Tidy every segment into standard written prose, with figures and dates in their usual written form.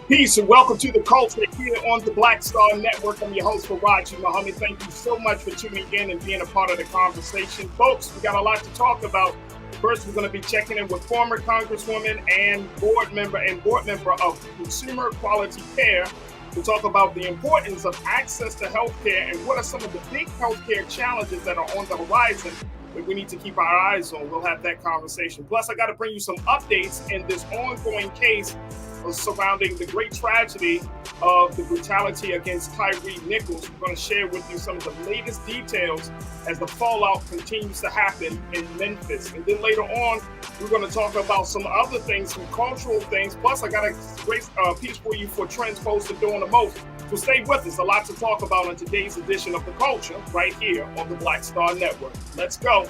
Peace and welcome to the culture here on the Black Star Network. I'm your host, Farajii. Thank you so much for tuning in and being a part of the conversation. Folks, we got a lot to talk about. First, we're going to be checking in with former Congresswoman and board member of Consumer Quality Care to talk about the importance of access to healthcare and what are some of the big healthcare challenges that are on the horizon that we need to keep our eyes on. We'll have that conversation. Plus, I got to bring you some updates in this ongoing case surrounding the great tragedy of the brutality against Tyre Nichols. We're going to share with you some of the latest details as the fallout continues to happen in Memphis. And then later on, we're going to talk about some other things, some cultural things. Plus, I got a great piece for you for trends posted during the most. So stay with us. A lot to talk about in today's edition of The Culture right here on the Black Star Network. Let's go.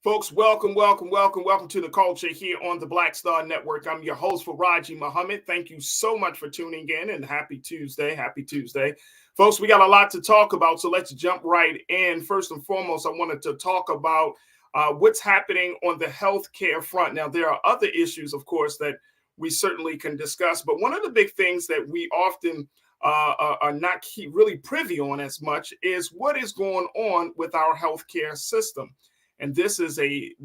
Folks, welcome to the culture here on the Black Star Network. I'm your host, Farajii. Thank you so much for tuning in and happy Tuesday. Folks, we got a lot to talk about, so let's jump right in. First and foremost, I wanted to talk about what's happening on the healthcare front. Now, there are other issues, of course, that we certainly can discuss, but one of the big things that we often are not really privy on as much is what is going on with our healthcare system. And this is a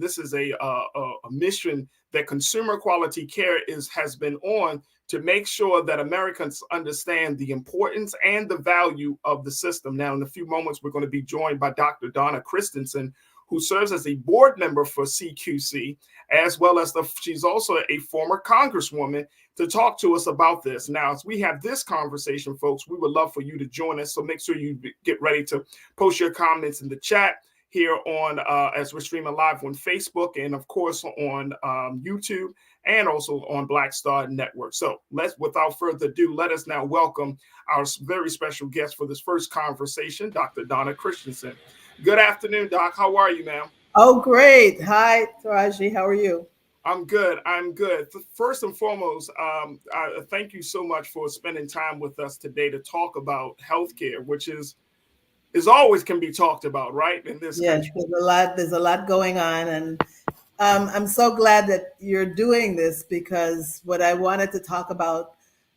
mission that Consumer Quality Care has been on to make sure that Americans understand the importance and the value of the system. Now, in a few moments, we're going to be joined by Dr. Donna Christensen, who serves as a board member for CQC, as well as she's also a former Congresswoman, to talk to us about this. Now, as we have this conversation, folks, we would love for you to join us. So make sure you get ready to post your comments in the chat here on as we're streaming live on Facebook and of course on YouTube and also on Black Star Network. So without further ado, let us now welcome our very special guest for this first conversation, Dr. Donna Christensen. Good afternoon, Doc. How are you, ma'am? Oh, great. Hi, Farajii. How are you? I'm good. First and foremost, thank you so much for spending time with us today to talk about healthcare, which is always can be talked about, right? In this country. There's a lot going on. And I'm so glad that you're doing this, because what I wanted to talk about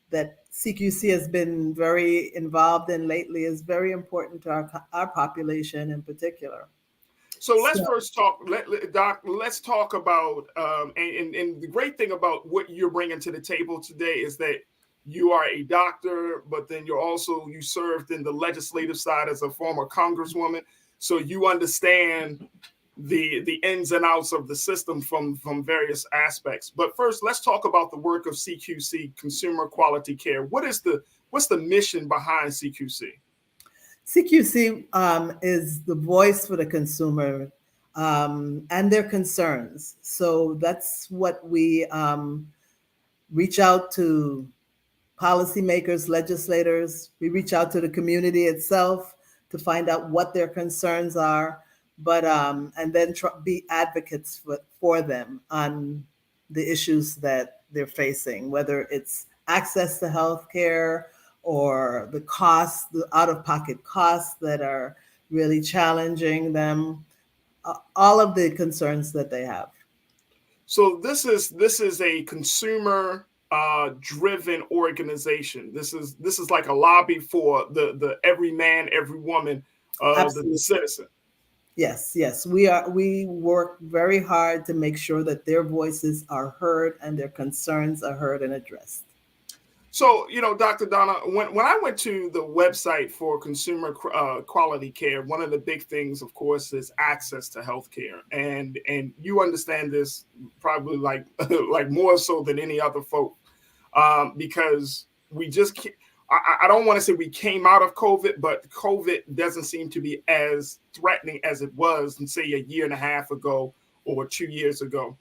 that CQC has been very involved in lately is very important to our population in particular. So let's first talk, Doc, let's talk about, and the great thing about what you're bringing to the table today is that you are a doctor, but then you served in the legislative side as a former Congresswoman. So you understand the ins and outs of the system from various aspects. But first, let's talk about the work of CQC, Consumer Quality Care. What's the mission behind CQC? CQC is the voice for the consumer and their concerns. So that's what we reach out to policymakers, legislators. We reach out to the community itself to find out what their concerns are, but and then be advocates for them on the issues that they're facing, whether it's access to health care or the costs, the out-of-pocket costs that are really challenging them, all of the concerns that they have. So this is a consumer driven organization. This is like a lobby for the every man, every woman of the citizen. Yes. We work very hard to make sure that their voices are heard and their concerns are heard and addressed. So, Dr. Donna, when I went to the website for Consumer Quality Care, one of the big things, of course, is access to healthcare, and you understand this probably like more so than any other folk, because we just I don't want to say we came out of COVID, but COVID doesn't seem to be as threatening as it was, say, a year and a half ago or 2 years ago.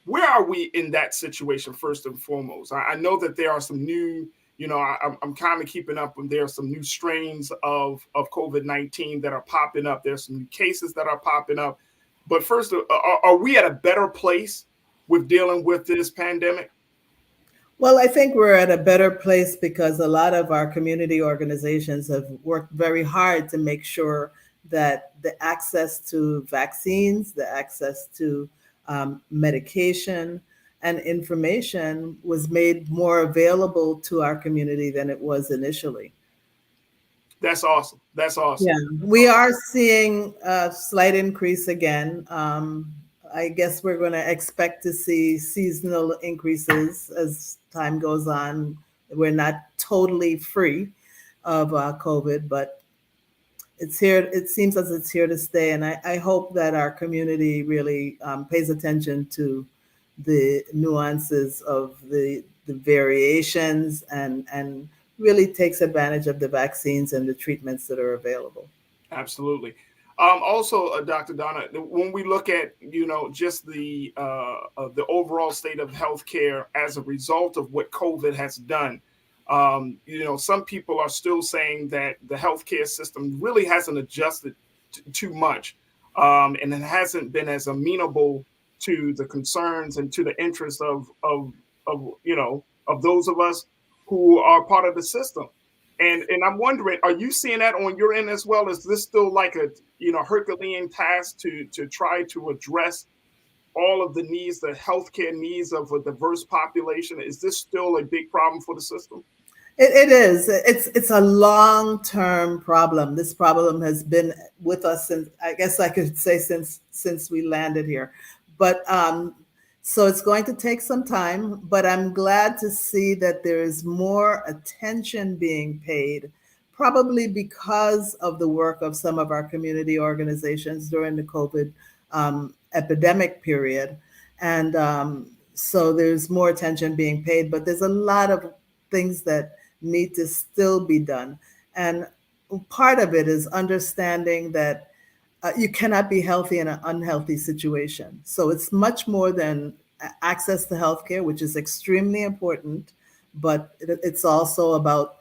Where are we in that situation, first and foremost? I know that there are some new I'm kind of keeping up, and there are some new strains of COVID-19 that are popping up. There's some new cases that are popping up. But first, are we at a better place with dealing with this pandemic? Well, I think we're at a better place because a lot of our community organizations have worked very hard to make sure that the access to vaccines, the access to medication, and information was made more available to our community than it was initially. That's awesome. That's awesome. Yeah, we are seeing a slight increase again. I guess we're going to expect to see seasonal increases as time goes on. We're not totally free of COVID, but it's here. It seems as it's here to stay, and I hope that our community really pays attention to the nuances of the variations and really takes advantage of the vaccines and the treatments that are available. Absolutely. Also, Dr. Donna, when we look at just the overall state of healthcare as a result of what COVID has done, some people are still saying that the healthcare system really hasn't adjusted too much, and it hasn't been as amenable to the concerns and to the interests of those of us who are part of the system. And I'm wondering, are you seeing that on your end as well? Is this still like a Herculean task to try to address all of the needs, the healthcare needs of a diverse population? Is this still a big problem for the system? It is. It's a long-term problem. This problem has been with us since, I guess I could say, since we landed here. But so it's going to take some time, but I'm glad to see that there is more attention being paid, probably because of the work of some of our community organizations during the COVID epidemic period. And so there's more attention being paid, but there's a lot of things that need to still be done. And part of it is understanding that you cannot be healthy in an unhealthy situation. So it's much more than access to healthcare, which is extremely important, but it's also about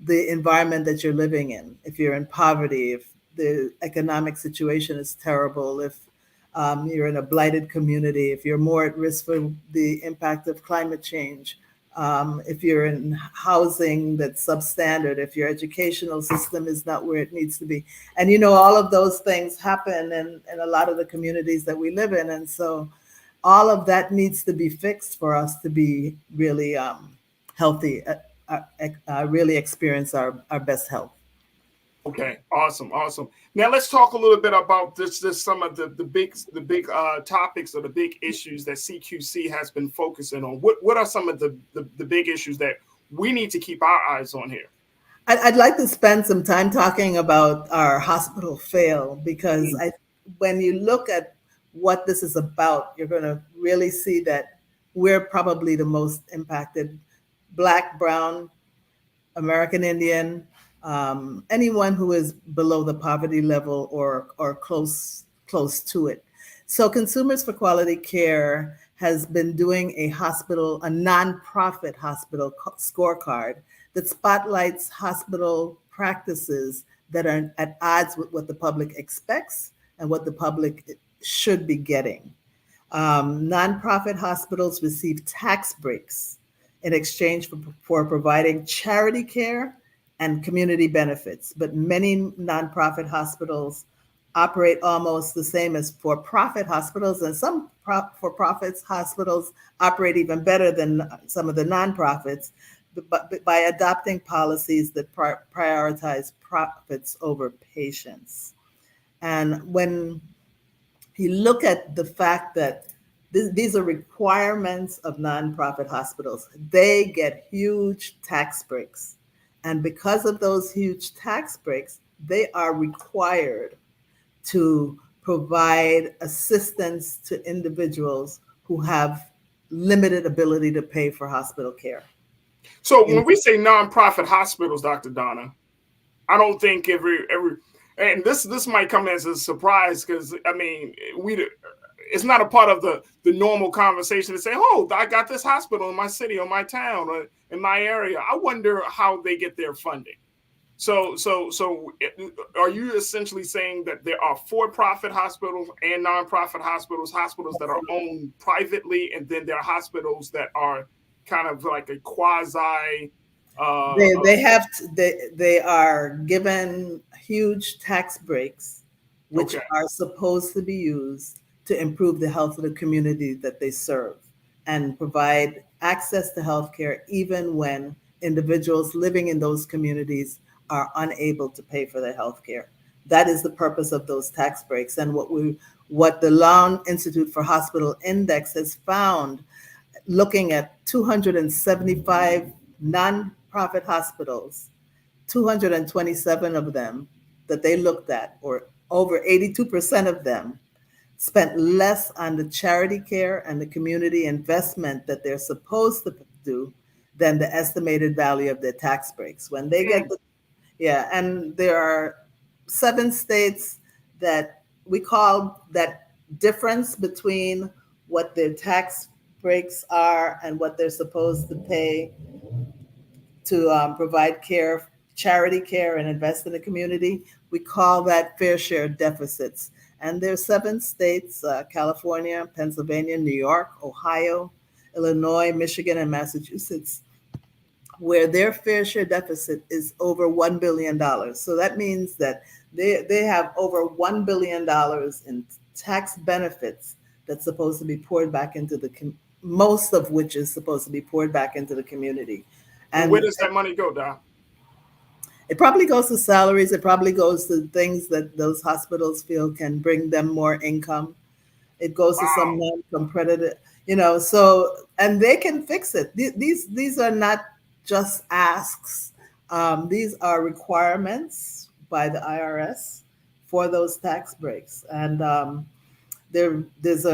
the environment that you're living in. If you're in poverty, if the economic situation is terrible, if you're in a blighted community, if you're more at risk for the impact of climate change, if you're in housing that's substandard, if your educational system is not where it needs to be. And all of those things happen in a lot of the communities that we live in. And so all of that needs to be fixed for us to be really healthy, really experience our best health. Okay, awesome. Now let's talk a little bit about this some of the big topics or the big issues that CQC has been focusing on. What are some of the big issues that we need to keep our eyes on here? I'd like to spend some time talking about our hospital fail, because when you look at what this is about, you're going to really see that we're probably the most impacted. Black, Brown, American Indian, anyone who is below the poverty level or close to it. So Consumers for Quality Care has been doing a nonprofit hospital scorecard that spotlights hospital practices that are at odds with what the public expects and what the public should be getting. Nonprofit hospitals receive tax breaks in exchange for providing charity care and community benefits, but many nonprofit hospitals operate almost the same as for-profit hospitals, and some for-profit hospitals operate even better than some of the nonprofits, but by adopting policies that prioritize profits over patients. And when you look at the fact that these are requirements of nonprofit hospitals, they get huge tax breaks. And because of those huge tax breaks, they are required to provide assistance to individuals who have limited ability to pay for hospital care. So when we say nonprofit hospitals, Dr. Donna, I don't think every and this might come as a surprise, because I mean it's not a part of the normal conversation to say, oh, I got this hospital in my city or my town or in my area. I wonder how they get their funding. So are you essentially saying that there are for-profit hospitals and nonprofit hospitals that are owned privately, and then there are hospitals that are kind of like a quasi? They are given huge tax breaks, which are supposed to be used to improve the health of the community that they serve and provide access to healthcare, even when individuals living in those communities are unable to pay for their health care. That is the purpose of those tax breaks. And what the Lown Institute for Hospital Index has found, looking at 275 nonprofit hospitals, 227 of them that they looked at, or over 82% of them, spent less on the charity care and the community investment that they're supposed to do than the estimated value of their tax breaks. When they get and there are 7 states that we call that difference between what their tax breaks are and what they're supposed to pay to provide care, charity care, and invest in the community. We call that fair share deficits. And there are 7 states, California, Pennsylvania, New York, Ohio, Illinois, Michigan, and Massachusetts, where their fair share deficit is over $1 billion. So that means that they have over $1 billion in tax benefits that's supposed to be poured back into most of which is supposed to be poured back into the community. And where does that money go, Doc? It probably goes to salaries. It probably goes to things that those hospitals feel can bring them more income. It goes to some non-competitive, so, and they can fix it. These are not just asks. These are requirements by the IRS for those tax breaks. And there's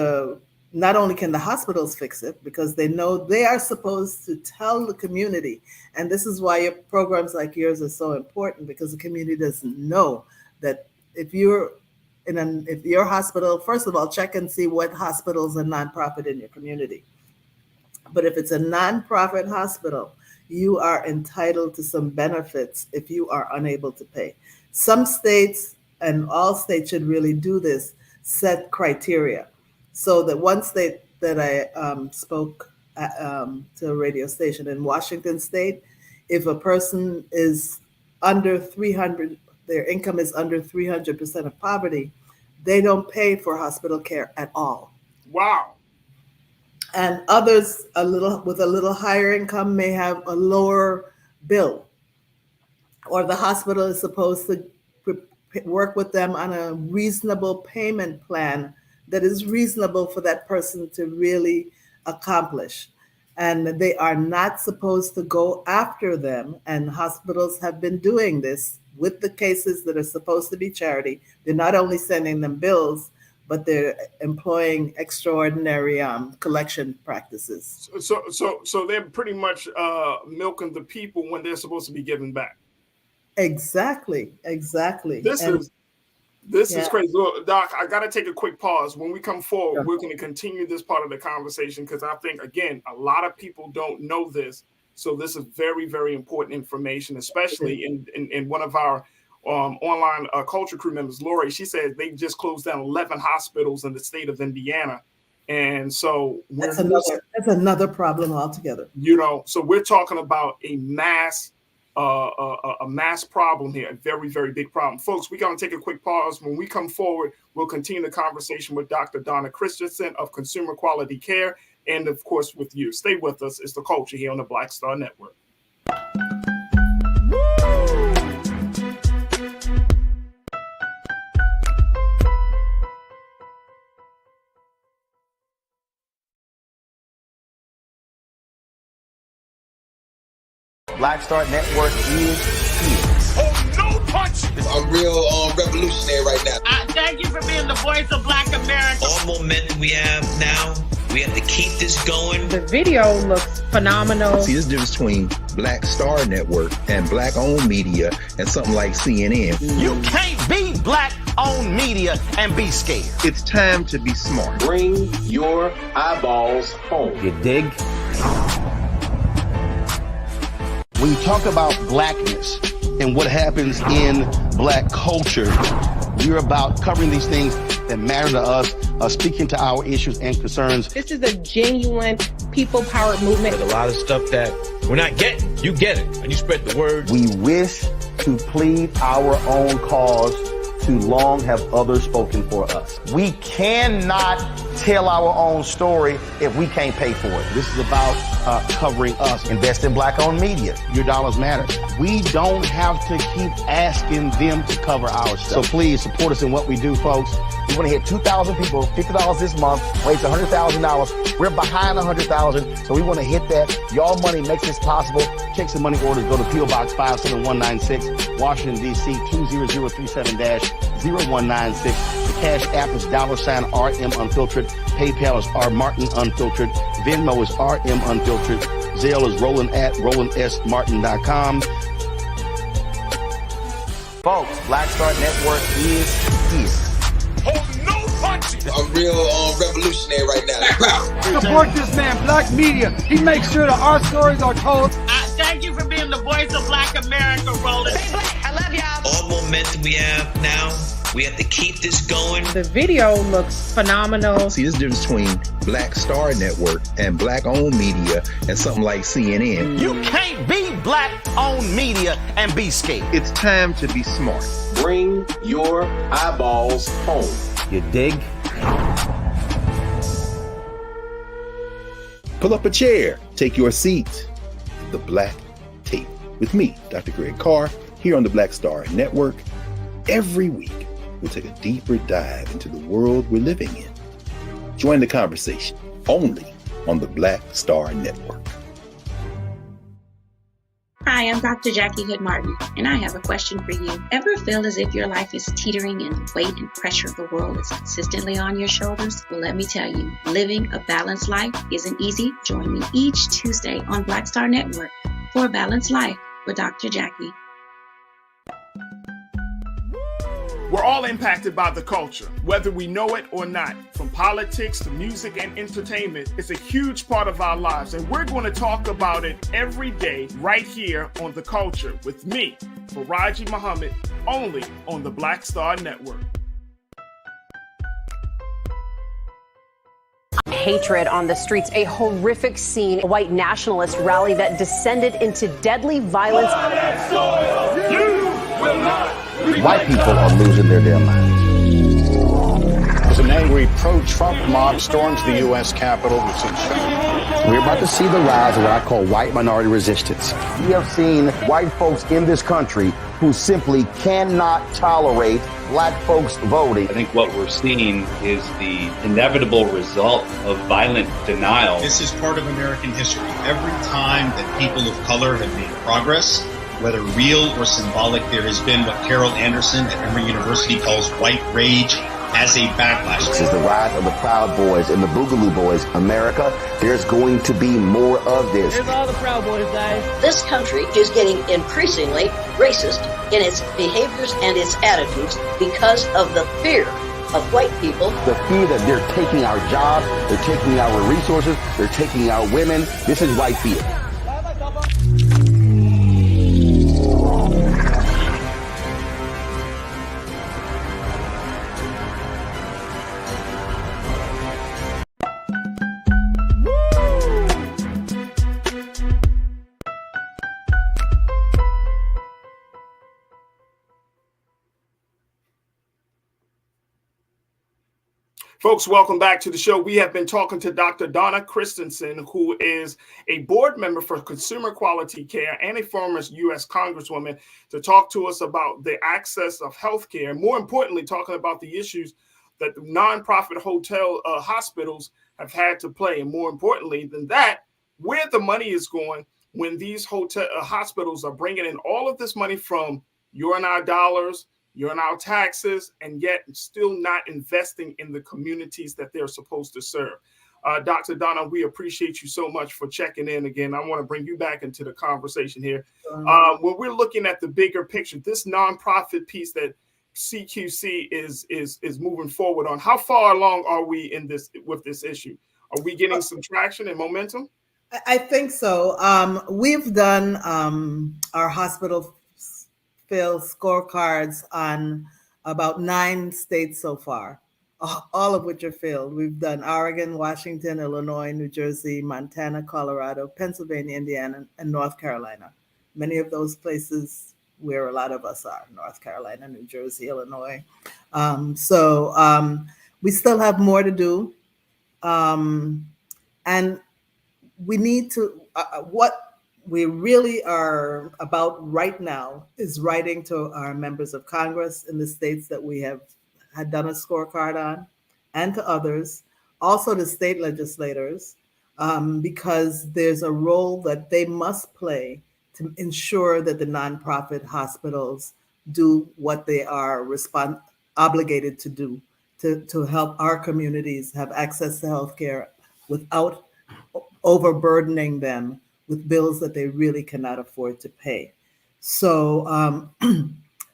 not only can the hospitals fix it, because they know they are supposed to tell the community. And this is why programs like yours are so important, because the community doesn't know that if your hospital, first of all, check and see what hospitals are nonprofit in your community. But if it's a nonprofit hospital, you are entitled to some benefits if you are unable to pay. Some states, and all states should really do this, set criteria. So that one state that I spoke to a radio station in Washington State, if a person is under 300, their income is under 300% of poverty, they don't pay for hospital care at all. Wow. And others with a little higher income may have a lower bill, or the hospital is supposed to work with them on a reasonable payment plan that is reasonable for that person to really accomplish. And they are not supposed to go after them. And hospitals have been doing this with the cases that are supposed to be charity. They're not only sending them bills, but they're employing extraordinary collection practices. So they're pretty much milking the people when they're supposed to be giving back. Exactly. This is crazy. Look, Doc, I got to take a quick pause. When we come forward, we're going to continue this part of the conversation, because I think, again, a lot of people don't know this. So this is very, very important information, especially in one of our online culture crew members, Lori. She said they just closed down 11 hospitals in the state of Indiana. And so that's another problem altogether. So we're talking about a mass problem here, a very, very big problem. Folks, we're going to take a quick pause. When we come forward, we'll continue the conversation with Dr. Donna Christensen of Consumer Quality Care, and of course with you. Stay with us. It's The Culture here on the Black Star Network. Black Star Network is here. Oh, no punch! I'm real revolutionary right now. Thank you for being the voice of Black America. All momentum we have now, we have to keep this going. The video looks phenomenal. See, this difference between Black Star Network and Black-owned media and something like CNN. You can't be black black-owned media and be scared. It's time to be smart. Bring your eyeballs home. You dig? When you talk about blackness and what happens in black culture, we're about covering these things that matter to us, speaking to our issues and concerns. This is a genuine people-powered movement. There's a lot of stuff that we're not getting. You get it, and you spread the word. We wish to plead our own cause. Too long have others spoken for us. We cannot tell our own story if we can't pay for it. This is about covering us. Invest in black-owned media. Your dollars matter. We don't have to keep asking them to cover our stuff. So please support us in what we do, folks. We want to hit 2,000 people, $50 this month, raise $100,000. We're behind 100,000, so we want to hit that. Y'all money makes this possible. Check some money orders. Go to P.O. Box 57196, Washington, D.C. 20037-0196. The Cash App is $RM Unfiltered. PayPal is R Martin Unfiltered. Venmo is RM Unfiltered. Zelle is roland@rolandsmartin.com. Folks, Black Star Network is here. Hold no punches. I'm real revolutionary right now. Support this man, Black Media. He makes sure that our stories are told. Thank you for being the voice of Black America, Roland. Stay black. I love y'all. All momentum we have now, we have to keep this going. The video looks phenomenal. See, there's a difference between Black Star Network and black-owned media and something like CNN. You can't be black-owned media and be scared. It's time to be smart. Bring your eyeballs home. You dig? Pull up a chair. Take your seat. The Black Tape with me, Dr. Greg Carr, here on the Black Star Network. Every week, we'll take a deeper dive into the world we're living in. Join the conversation only on the Black Star Network. Hi, I'm Dr. Jackie Hood Martin, and I have a question for you. Ever feel as if your life is teetering and the weight and pressure of the world is consistently on your shoulders? Well, let me tell you, living a balanced life isn't easy. Join me each Tuesday on Black Star Network for a Balanced Life with Dr. Jackie. We're all impacted by the culture, whether we know it or not. From politics to music and entertainment, it's a huge part of our lives, and we're going to talk about it every day right here on The Culture with me, Farajii Muhammad, only on the Black Star Network. Hatred on the streets, a horrific scene, a white nationalist rally that descended into deadly violence. White people are losing their damn minds. As an angry pro-Trump mob storms the U.S. Capitol, we're about to see the rise of what I call white minority resistance. We have seen white folks in this country who simply cannot tolerate black folks voting. I think what we're seeing is the inevitable result of violent denial. This is part of American history. Every time that people of color have made progress, whether real or symbolic, there has been what Carol Anderson at Emory University calls white rage as a backlash. This is the rise of the Proud Boys and the Boogaloo Boys. America, there's going to be more of this. Here's all the Proud Boys, guys. This country is getting increasingly racist in its behaviors and its attitudes because of the fear of white people. The fear that they're taking our jobs, they're taking our resources, they're taking our women. This is white fear. Folks, welcome back to the show. We have been talking to Dr. Donna Christensen, who is a board member for Consumer Quality Care and a former U.S. Congresswoman, to talk to us about the access of healthcare, and more importantly, talking about the issues that the nonprofit hospitals have had to play. And more importantly than that, where the money is going when these hospitals are bringing in all of this money from your and our dollars, you're in our taxes, and yet still not investing in the communities that they're supposed to serve. Dr. Donna, we appreciate you so much for checking in again. I want to bring you back into the conversation here. When we're looking at the bigger picture, this nonprofit piece that CQC is moving forward on. How far along are we in this with this issue? Are we getting some traction and momentum? I think so. We've done our hospital fill scorecards on about 9 states so far, all of which are filled. We've done Oregon, Washington, Illinois, New Jersey, Montana, Colorado, Pennsylvania, Indiana, and North Carolina. Many of those places where a lot of us are, North Carolina, New Jersey, Illinois. So we still have more to do. And we need to, what we really are about right now is writing to our members of Congress in the states that we had done a scorecard on, and to others, also to state legislators, because there's a role that they must play to ensure that the nonprofit hospitals do what they are obligated to do to help our communities have access to healthcare without overburdening them with bills that they really cannot afford to pay. So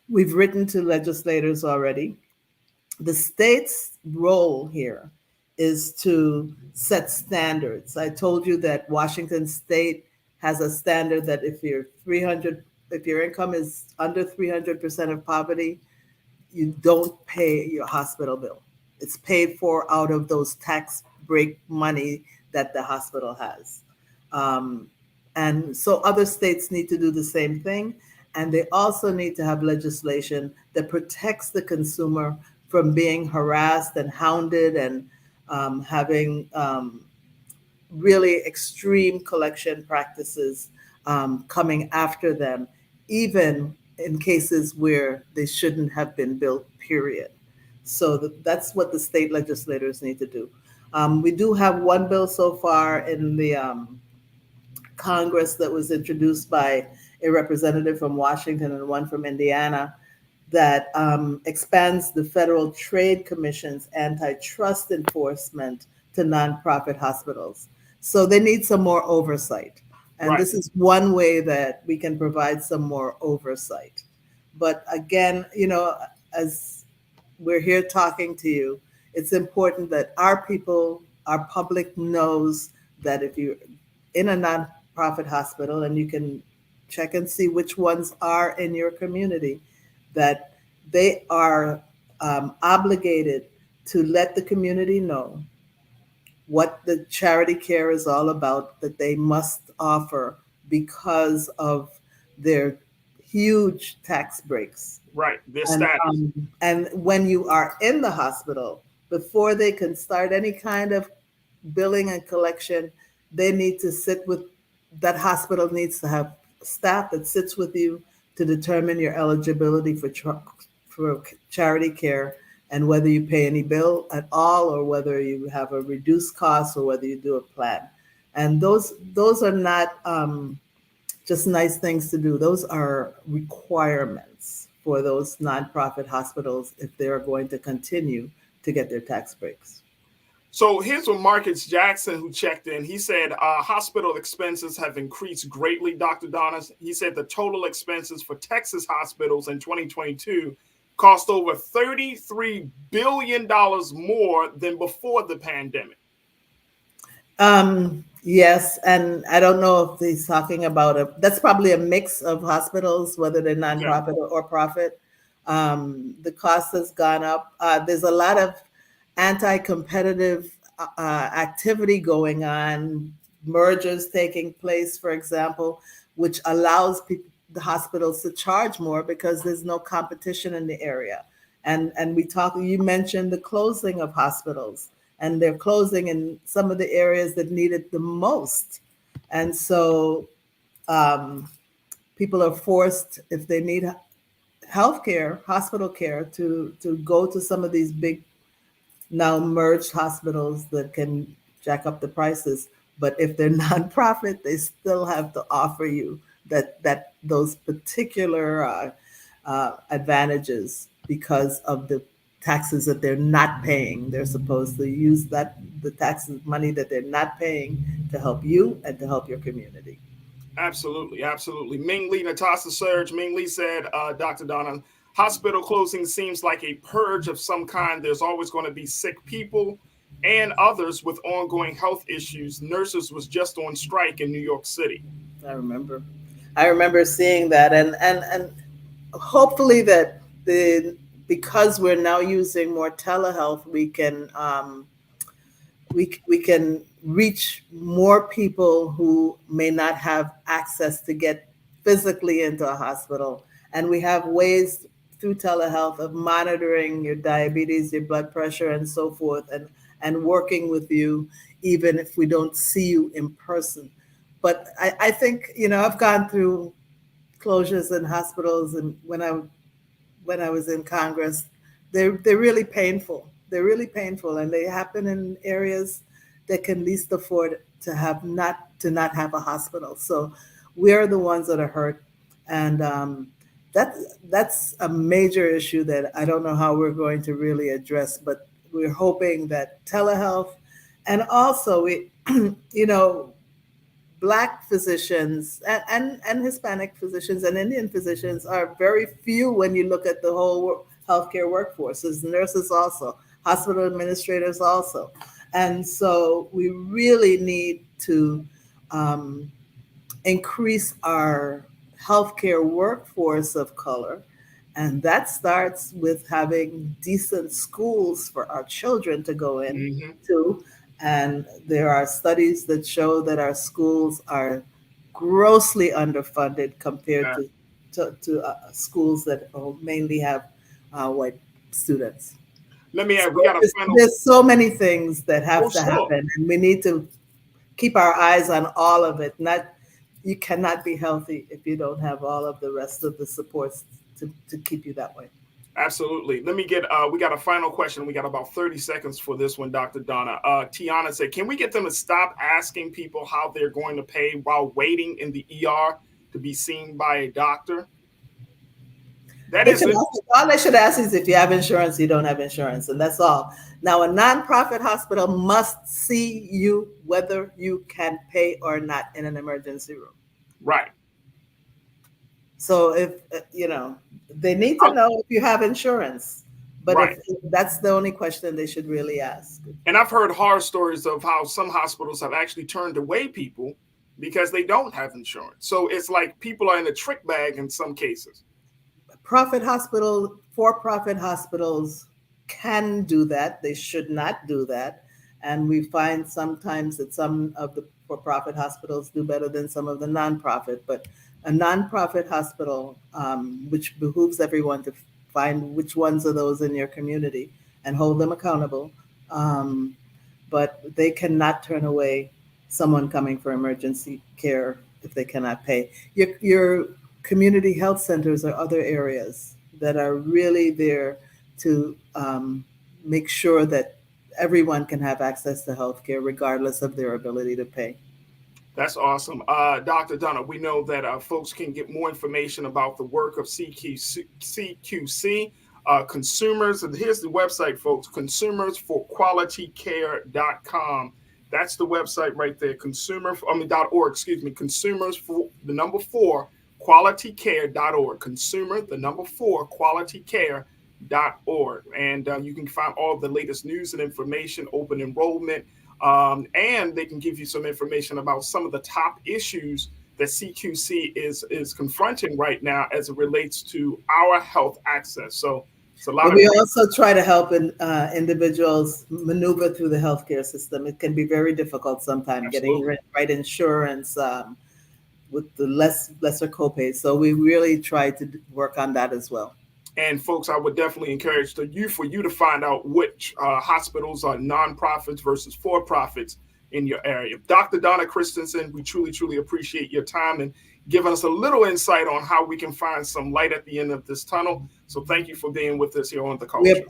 we've written to legislators already. The state's role here is to set standards. I told you that Washington State has a standard that if your income is under 300% of poverty, you don't pay your hospital bill. It's paid for out of those tax break money that the hospital has. And so other states need to do the same thing. And they also need to have legislation that protects the consumer from being harassed and hounded and having really extreme collection practices coming after them, even in cases where they shouldn't have been billed, period. So that's what the state legislators need to do. We do have one bill so far in the Congress that was introduced by a representative from Washington and one from Indiana that expands the Federal Trade Commission's antitrust enforcement to nonprofit hospitals. So they need some more oversight. And This is one way that we can provide some more oversight. But again, as we're here talking to you, it's important that our people, our public knows that if you're in a nonprofit hospital, and you can check and see which ones are in your community, that they are obligated to let the community know what the charity care is all about, that they must offer because of their huge tax breaks. Right, their status. And when you are in the hospital, before they can start any kind of billing and collection, they need to sit with, that hospital needs to have staff that sits with you to determine your eligibility for charity care and whether you pay any bill at all or whether you have a reduced cost or whether you do a plan. And those are not just nice things to do. Those are requirements for those nonprofit hospitals if they're going to continue to get their tax breaks. So here's what Marcus Jackson, who checked in, he said hospital expenses have increased greatly, Dr. Donna. He said the total expenses for Texas hospitals in 2022 cost over $33 billion more than before the pandemic. Yes, and I don't know if he's talking about that's probably a mix of hospitals, whether they're nonprofit or profit. The cost has gone up. There's a lot of anti-competitive activity going on, mergers taking place, for example, which allows the hospitals to charge more because there's no competition in the area. And you mentioned the closing of hospitals, and they're closing in some of the areas that need it the most. And so people are forced, if they need healthcare, hospital care, to go to some of these big now merged hospitals that can jack up the prices. But if they're nonprofit, they still have to offer you that those particular advantages because of the taxes that they're not paying. They're supposed to use the taxes money that they're not paying to help you and to help your community. Absolutely, absolutely. Ming Lee, Natasha Surge. Ming Lee said, Dr. Donna, Hospital closing seems like a purge of some kind. There's always going to be sick people and others with ongoing health issues. Nurses was just on strike in New York City. I remember seeing that, and hopefully that because we're now using more telehealth, we can reach more people who may not have access to get physically into a hospital. And we have ways through telehealth of monitoring your diabetes, your blood pressure, and so forth, and working with you even if we don't see you in person. But I think, I've gone through closures in hospitals, and when I was in Congress, they're really painful. They're really painful, and they happen in areas that can least afford to not have a hospital. So we're the ones that are hurt, and that's a major issue that I don't know how we're going to really address. But we're hoping that telehealth, and also Black physicians and Hispanic physicians and Indian physicians are very few when you look at the whole healthcare workforce. There's nurses also, hospital administrators also. And so we really need to increase our healthcare workforce of color. And that starts with having decent schools for our children to go into. And there are studies that show that our schools are grossly underfunded compared to schools that mainly have white students. Let me add, we got a final. There's so many things that have to happen, and we need to keep our eyes on all of it. You cannot be healthy if you don't have all of the rest of the supports to keep you that way. Absolutely. Let me get, we got a final question. We got about 30 seconds for this one, Dr. Donna. Tiana said, can we get them to stop asking people how they're going to pay while waiting in the ER to be seen by a doctor? All they should ask is if you have insurance, you don't have insurance, and that's all. Now, a nonprofit hospital must see you whether you can pay or not in an emergency room. Right. So if, they need to know if you have insurance, but if that's the only question they should really ask. And I've heard horror stories of how some hospitals have actually turned away people because they don't have insurance. So it's like people are in a trick bag in some cases. For-profit hospitals can do that. They should not do that. And we find sometimes that some of the for-profit hospitals do better than some of the nonprofit. But a nonprofit hospital, which behooves everyone to find which ones are those in your community and hold them accountable. But they cannot turn away someone coming for emergency care if they cannot pay. Your community health centers are other areas that are really there to make sure that everyone can have access to healthcare regardless of their ability to pay. That's awesome. Dr. Donna, we know that folks can get more information about the work of CQC, consumers. And here's the website, folks, consumersforqualitycare.com. That's the website right there, .org, consumers for the number 4, qualitycare.org, consumer, the number 4, qualitycare.org. And you can find all of the latest news and information, open enrollment, and they can give you some information about some of the top issues that CQC is confronting right now as it relates to our health access. So it's a lot but we also try to help individuals maneuver through the healthcare system. It can be very difficult sometimes getting right insurance with the lesser copays. So we really try to work on that as well. And folks, I would definitely encourage for you to find out which hospitals are nonprofits versus for-profits in your area. Dr. Donna Christensen, we truly, truly appreciate your time and giving us a little insight on how we can find some light at the end of this tunnel. So thank you for being with us here on The Culture.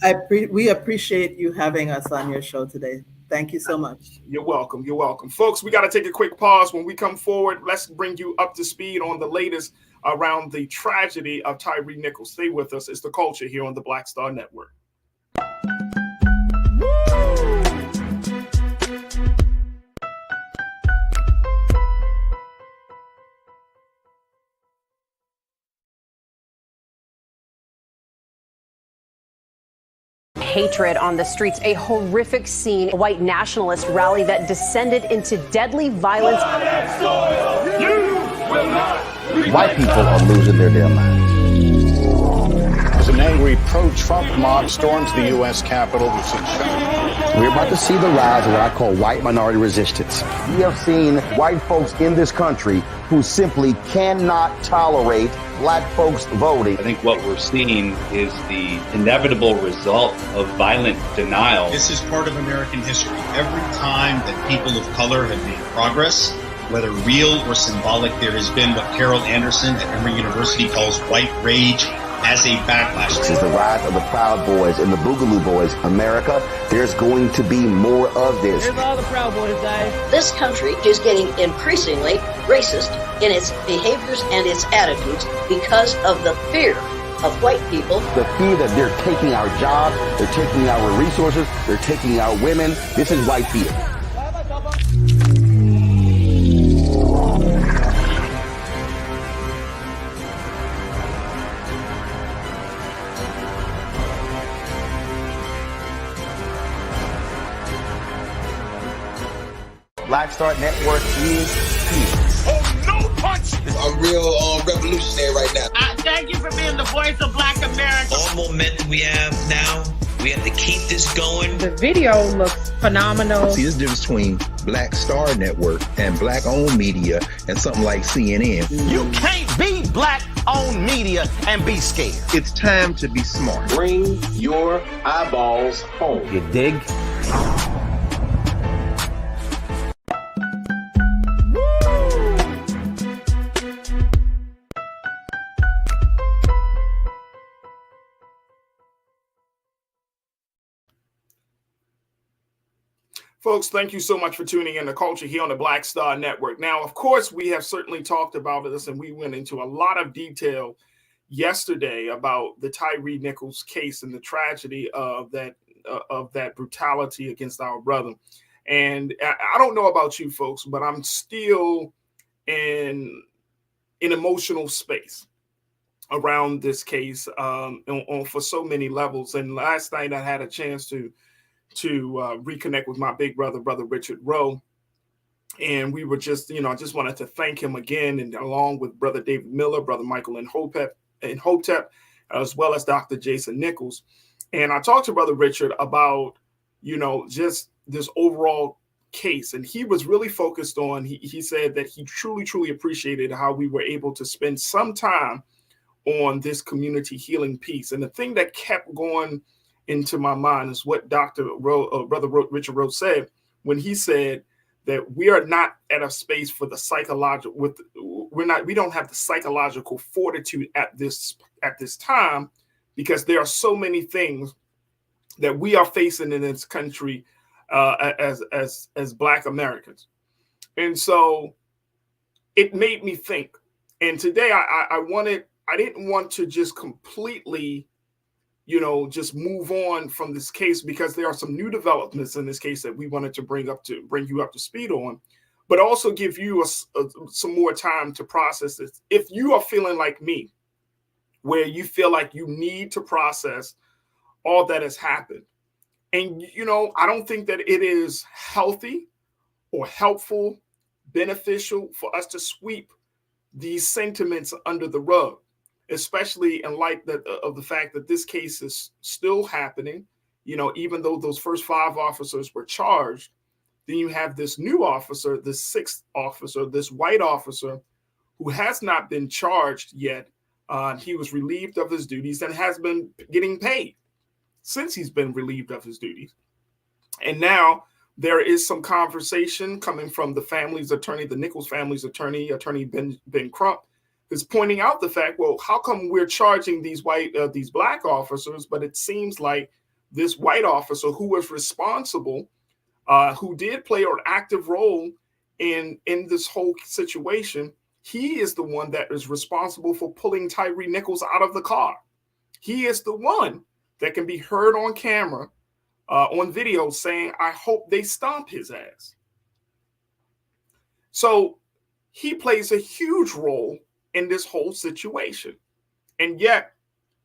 We appreciate you having us on your show today. Thank you so much. You're welcome. You're welcome. Folks, we got to take a quick pause. When we come forward, let's bring you up to speed on the latest around the tragedy of Tyre Nichols. Stay with us. It's The Culture here on the Black Star Network. hatred on the streets, a horrific scene, a white nationalist rally that descended into deadly violence. White people are losing their damn minds. As an angry pro-Trump mob storms the U.S. Capitol, we've seen We're about to see the rise of what I call white minority resistance. We have seen white folks in this country who simply cannot tolerate black folks voting. I think what we're seeing is the inevitable result of violent denial. This is part of American history. Every time that people of color have made progress, whether real or symbolic, there has been what Carol Anderson at Emory University calls white rage as a backlash. This is the rise of the Proud Boys and the Boogaloo Boys. America, there's going to be more of this. Here's all the Proud Boys, guys. This country is getting increasingly racist in its behaviors and its attitudes because of the fear of white people. The fear that they're taking our jobs, they're taking our resources, they're taking our women. This is white fear. Black Star Network is here. Oh, no punch! I'm real revolutionary right now. Thank you for being the voice of Black America. All momentum we have now, we have to keep this going. The video looks phenomenal. See, there's a difference between Black Star Network and black-owned media and something like CNN. You can't be black-owned media and be scared. It's time to be smart. Bring your eyeballs home. You dig? Folks, thank you so much for tuning in to Culture here on the Black Star Network. Now, of course, we have certainly talked about this, and we went into a lot of detail yesterday about the Tyre Nichols case and the tragedy of that brutality against our brother. And I don't know about you folks, but I'm still in an emotional space around this case for so many levels. And last night I had a chance to reconnect with my big brother Richard Rowe. And we were just, I just wanted to thank him again, and along with brother David Miller, brother Michael and Hopetep, as well as Dr. Jason Nichols. And I talked to brother Richard about, just this overall case. And he was really focused on, he said that he truly appreciated how we were able to spend some time on this community healing piece. And the thing that kept going into my mind is what Brother Richard Rowe said when he said that we are not at a space for the psychological. We don't have the psychological fortitude at this time, because there are so many things that we are facing in this country as Black Americans, and so it made me think. And today I didn't want to just completely just move on from this case, because there are some new developments in this case that we wanted to bring you up to speed on, but also give you some more time to process this. If you are feeling like me, where you feel like you need to process all that has happened, and I don't think that it is healthy or helpful, beneficial for us to sweep these sentiments under the rug, especially in light of the fact that this case is still happening. Even though those first 5 officers were charged, then you have this new officer, this 6th officer, this white officer, who has not been charged yet. He was relieved of his duties and has been getting paid since he's been relieved of his duties. And now there is some conversation coming from the family's attorney, the Nichols family's attorney Ben Crump, is pointing out the fact, well, how come we're charging these Black officers, but it seems like this white officer who was responsible, who did play an active role in this whole situation, he is the one that is responsible for pulling Tyre Nichols out of the car. He is the one that can be heard on camera, on video, saying, "I hope they stomp his ass." So he plays a huge role in this whole situation. And yet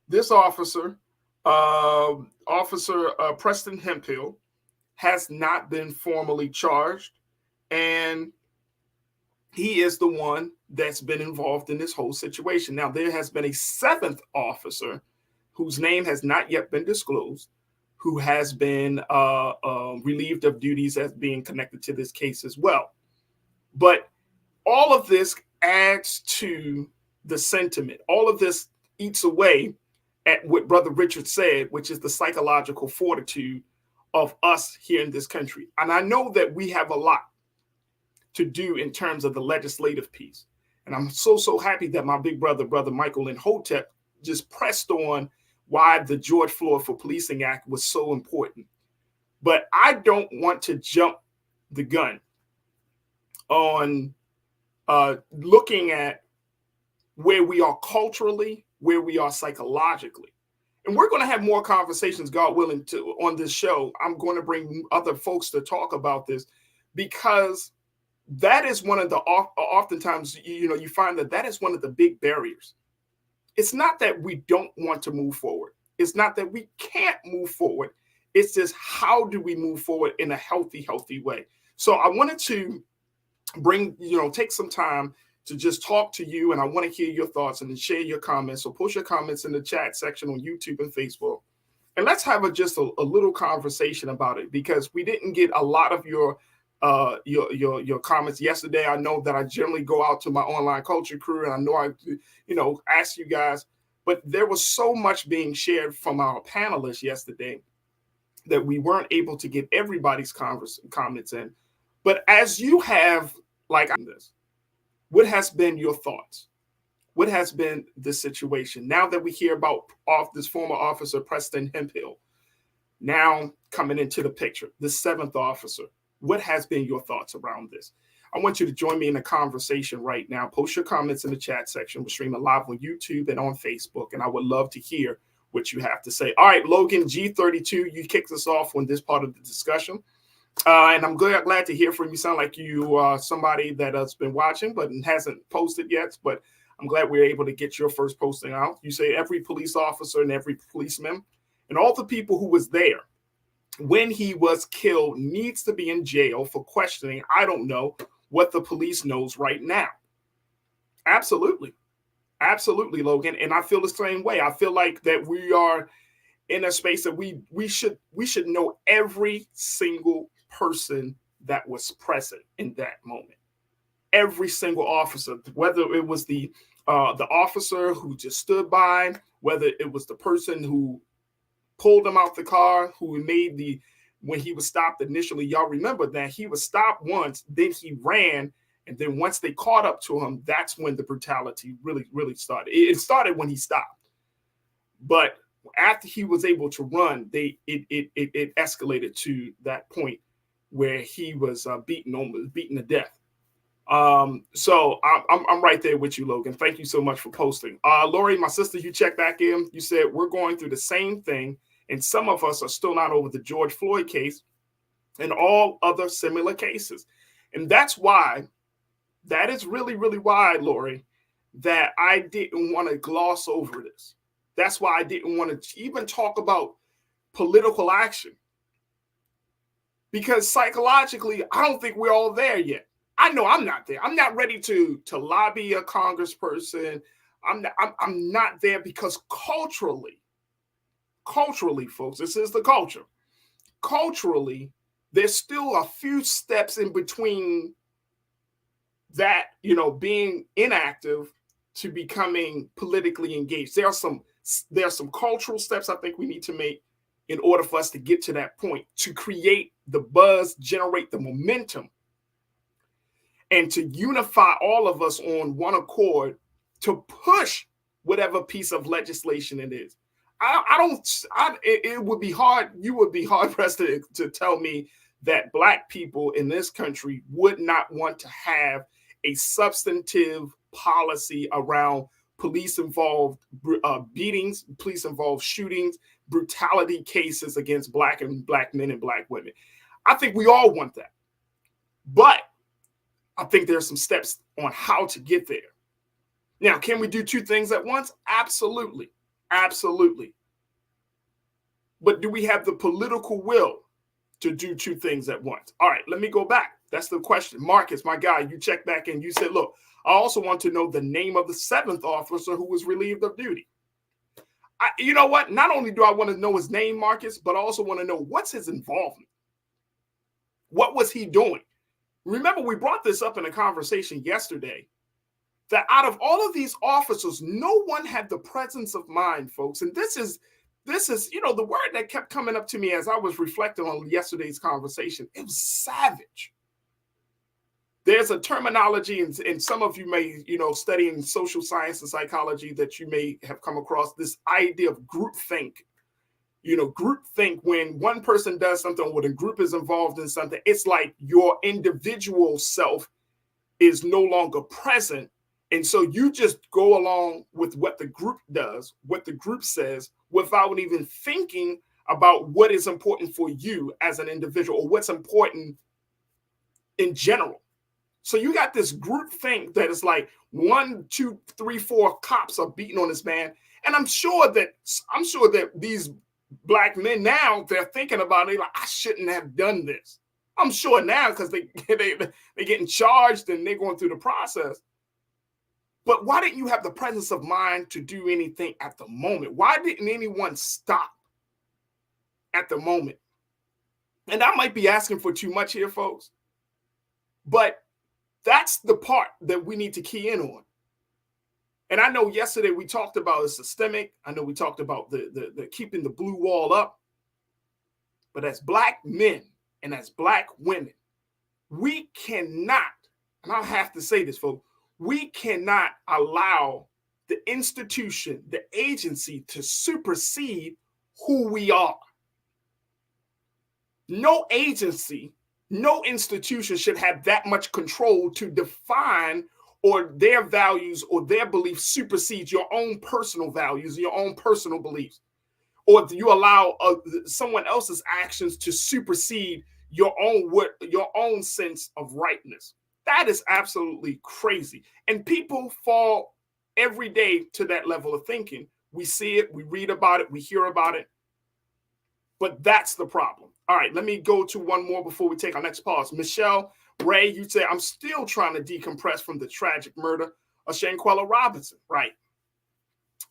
this officer Officer Preston Hemphill has not been formally charged, and he is the one that's been involved in this whole situation. Now, there has been a seventh officer whose name has not yet been disclosed, who has been relieved of duties as being connected to this case as well. But all of this adds to the sentiment. All of this eats away at what Brother Richard said, which is the psychological fortitude of us here in this country. And I know that we have a lot to do in terms of the legislative piece. And I'm so happy that my big brother, Brother Michael Imhotep, just pressed on why the George Floyd for Policing Act was so important. But I don't want to jump the gun on looking at where we are culturally, where we are psychologically. And we're going to have more conversations, God willing, on this show. I'm going to bring other folks to talk about this, because that is one of the, oftentimes, you find that is one of the big barriers. It's not that we don't want to move forward. It's not that we can't move forward. It's just, how do we move forward in a healthy way? So I wanted to take some time to just talk to you, and I want to hear your thoughts and share your comments. So post your comments in the chat section on YouTube and Facebook. And let's have just a little conversation about it, because we didn't get a lot of your comments yesterday. I know that I generally go out to my online culture crew, and I know I ask you guys, but there was so much being shared from our panelists yesterday that we weren't able to get everybody's comments in. But as you have, like this, what has been your thoughts? What has been the situation now that we hear about this former officer, Preston Hemphill, now coming into the picture, the seventh officer? What has been your thoughts around this? I want you to join me in the conversation right now. Post your comments in the chat section. We're streaming live on YouTube and on Facebook, and I would love to hear what you have to say. All right, Logan G32, you kicked us off on this part of the discussion. And I'm glad to hear from you. Sound like you are somebody that has been watching but hasn't posted yet. But I'm glad we're able to get your first posting out. You say every police officer and every policeman and all the people who was there when he was killed needs to be in jail for questioning. I don't know what the police knows right now. Absolutely, Logan. And I feel the same way. I feel like that we are in a space that we should know every single person that was present in that moment. Every single officer, whether it was the officer who just stood by, whether it was the person who pulled him out the car, who made when he was stopped initially. Y'all remember that he was stopped once, then he ran, and then once they caught up to him, that's when the brutality really started. It started when he stopped, but after he was able to run, it escalated to that point where he was beaten to death. So I'm right there with you, Logan. Thank you so much for posting. Lori, my sister, you checked back in. You said we're going through the same thing, and some of us are still not over the George Floyd case and all other similar cases. And that's why, that is really why, Lori, that I didn't want to gloss over this. That's why I didn't want to even talk about political action, because psychologically, I don't think we're all there yet. I know I'm not there. I'm not ready to lobby a congressperson. I'm not there, because culturally, folks, this is the culture. Culturally, there's still a few steps in between that, being inactive to becoming politically engaged. There are some cultural steps I think we need to make in order for us to get to that point, to create the buzz, generate the momentum, and to unify all of us on one accord to push whatever piece of legislation it is. It would be hard. You would be hard pressed to tell me that Black people in this country would not want to have a substantive policy around police-involved beatings, police-involved shootings, brutality cases against Black men and Black women. I think we all want that. But I think there's some steps on how to get there. Now, can we do two things at once? Absolutely. But do we have the political will to do two things at once? All right, let me go back. That's the question. Marcus, my guy, you checked back in. You said, look, I also want to know the name of the 7th officer who was relieved of duty. You know what? Not only do I want to know his name, Marcus, but I also want to know what's his involvement. What was he doing? Remember, we brought this up in a conversation yesterday that out of all of these officers, no one had the presence of mind, folks. And this is, you know, the word that kept coming up to me as I was reflecting on yesterday's conversation. It was savage. There's a terminology, and some of you may, you know, studying social science and psychology, that you may have come across this idea of groupthink. You know, groupthink, when one person does something or when a group is involved in something, it's like your individual self is no longer present. And so you just go along with what the group does, what the group says, without even thinking about what is important for you as an individual or what's important in general. So you got this group think that is like 1, 2, 3, 4 cops are beating on this man. And I'm sure that these black men now, they're thinking about it like, I shouldn't have done this. I'm sure now, because they're getting charged and they're going through the process. But why didn't you have the presence of mind to do anything at the moment? Why didn't anyone stop at the moment? And I might be asking for too much here, folks, but that's the part that we need to key in on. And I know yesterday we talked about the systemic. I know we talked about the keeping the blue wall up. But as black men and as black women, we cannot, and I have to say this, folks, we cannot allow the institution, the agency to supersede who we are. No agency, no institution should have that much control to define or their values or their beliefs supersede your own personal values, your own personal beliefs, or you allow someone else's actions to supersede your own sense of rightness. That is absolutely crazy. And people fall every day to that level of thinking. We see it, we read about it, we hear about it. But that's the problem. All right, let me go to one more before we take our next pause. Michelle Ray, you say, I'm still trying to decompress from the tragic murder of Shanquella Robinson. Right.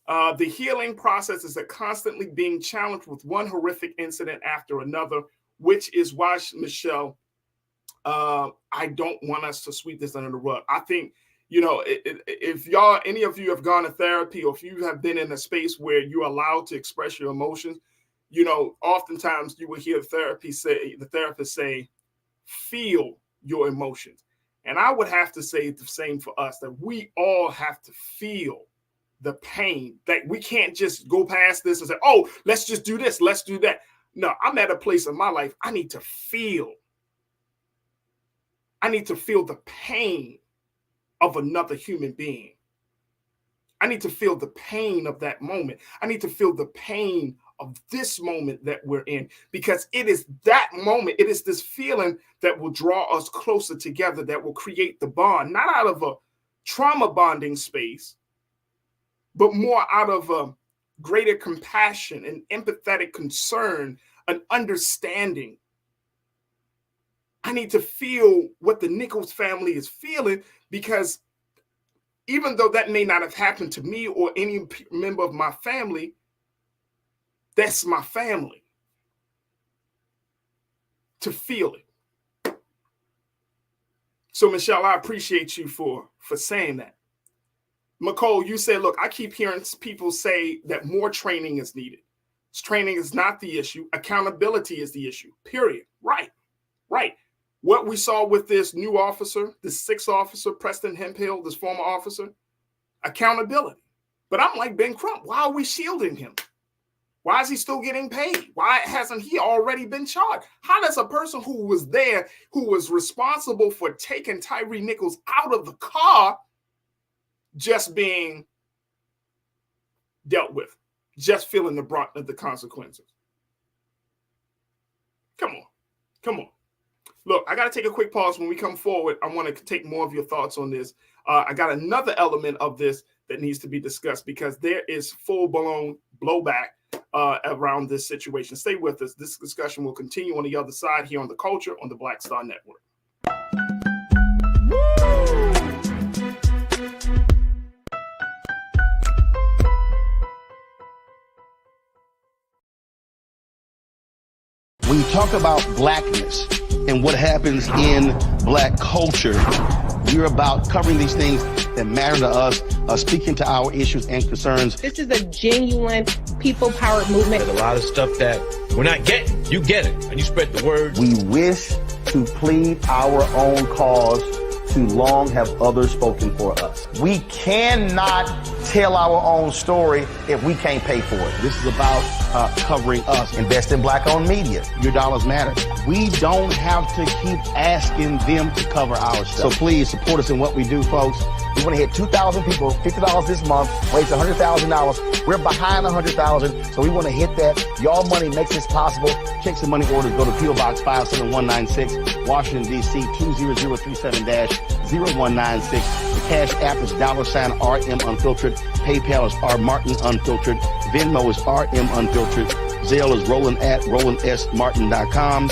The healing process is constantly being challenged with one horrific incident after another, which is why, Michelle, I don't want us to sweep this under the rug. I think, you know, if any of you have gone to therapy, or if you have been in a space where you're allowed to express your emotions, you know, oftentimes you will hear the therapist say, feel your emotions. And I would have to say the same for us, that we all have to feel the pain, that we can't just go past this and say, oh, let's just do this, let's do that. No, I'm at a place in my life, I need to feel the pain of another human being. I need to feel the pain of that moment. I need to feel the pain of this moment that we're in, because it is that moment, it is this feeling that will draw us closer together, that will create the bond, not out of a trauma bonding space, but more out of a greater compassion and empathetic concern, an understanding. I need to feel what the Nichols family is feeling, because even though that may not have happened to me or any member of my family, that's my family. To feel it. So, Michelle, I appreciate you for saying that. McCole, you said, look, I keep hearing people say that more training is needed. Training is not the issue. Accountability is the issue, period. Right. What we saw with this new officer, this 6th officer, Preston Hemphill, this former officer, accountability. But I'm like Ben Crump, why are we shielding him? Why is he still getting paid? Why hasn't he already been charged? How does a person who was there, who was responsible for taking Tyre Nichols out of the car, just being dealt with, just feeling the brunt of the consequences? Come on. Look, I got to take a quick pause. When we come forward, I want to take more of your thoughts on this. I got another element of this that needs to be discussed, because there is full-blown blowback around this situation. Stay with us. This discussion will continue on the other side here on The Culture on the Black Star Network. When you talk about blackness and what happens in black culture, we're about covering these things that matter to us, speaking to our issues and concerns. This is a genuine people-powered movement. There's a lot of stuff that we're not getting. You get it, and you spread the word. We wish to plead our own cause. Too long have others spoken for us. We cannot tell our own story if we can't pay for it. This is about covering us. Invest in black-owned media. Your dollars matter. We don't have to keep asking them to cover our stuff. So please support us in what we do, folks. We want to hit 2,000 people, $50 this month, raise $100,000. We're behind 100,000, so we want to hit that. Y'all money makes this possible. Checks and money orders go to P.O. Box 57196, Washington, D.C. 20037-0196. The Cash App is $RM Unfiltered. PayPal is R Martin Unfiltered. Venmo is RM Unfiltered. Zelle is Roland at RolandSMartin.com.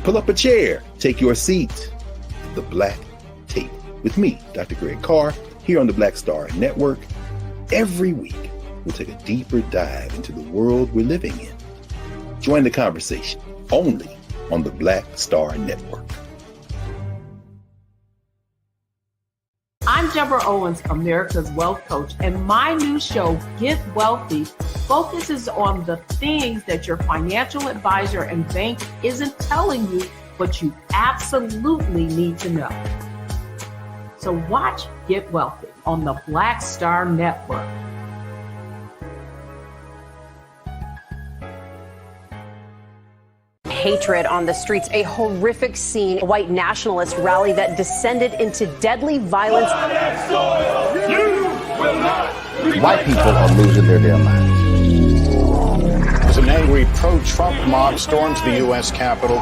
Pull up a chair. Take your seat. The Black Tape with me, Dr. Greg Carr, here on the Black Star Network. Every week, we'll take a deeper dive into the world we're living in. Join the conversation only on the Black Star Network. I'm Deborah Owens, America's Wealth Coach, and my new show, Get Wealthy, focuses on the things that your financial advisor and bank isn't telling you, but you absolutely need to know. So watch Get Wealthy on the Black Star Network. Hatred on the streets, a horrific scene, a white nationalist rally that descended into deadly violence. White people are losing their damn minds. As an angry pro-Trump mob storms the U.S. Capitol,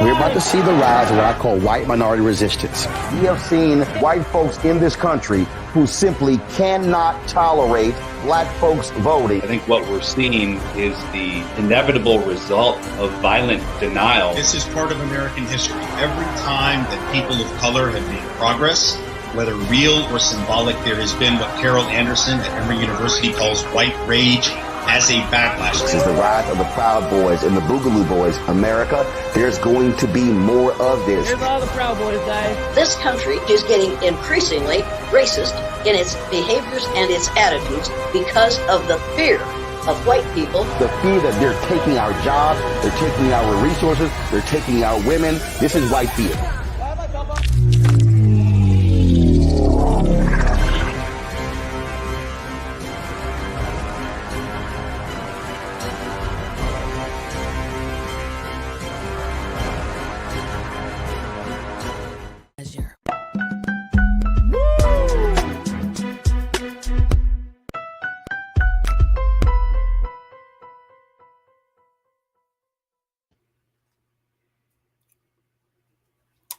we're about to see the rise of what I call white minority resistance. We have seen white folks in this country who simply cannot tolerate black folks voting. I think what we're seeing is the inevitable result of violent denial. This is part of American history. Every time that people of color have made progress, whether real or symbolic, there has been what Carol Anderson at Emory University calls white rage as a backlash. This is the rise of the Proud Boys and the Boogaloo Boys. America, there's going to be more of this. Here's all the Proud Boys, guys. This country is getting increasingly racist in its behaviors and its attitudes because of the fear of white people. The fear that they're taking our jobs, they're taking our resources, they're taking our women. This is white fear.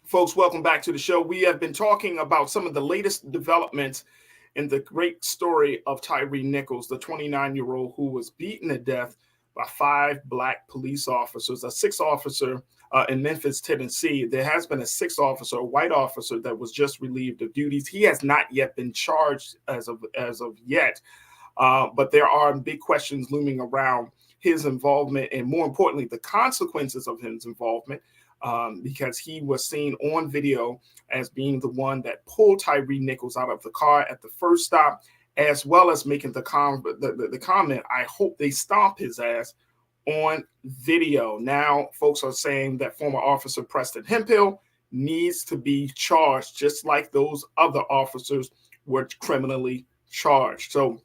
Folks, welcome back to the show. We have been talking about some of the latest developments in the great story of Tyre Nichols, the 29-year-old who was beaten to death by 5 black police officers, a 6th officer in Memphis, Tennessee. There has been a 6th officer, a white officer, that was just relieved of duties. He has not yet been charged as of yet, but there are big questions looming around his involvement and, more importantly, the consequences of his involvement. Because he was seen on video as being the one that pulled Tyre Nichols out of the car at the first stop, as well as making the comment, I hope they stomp his ass, on video. Now, folks are saying that former officer Preston Hemphill needs to be charged, just like those other officers were criminally charged. So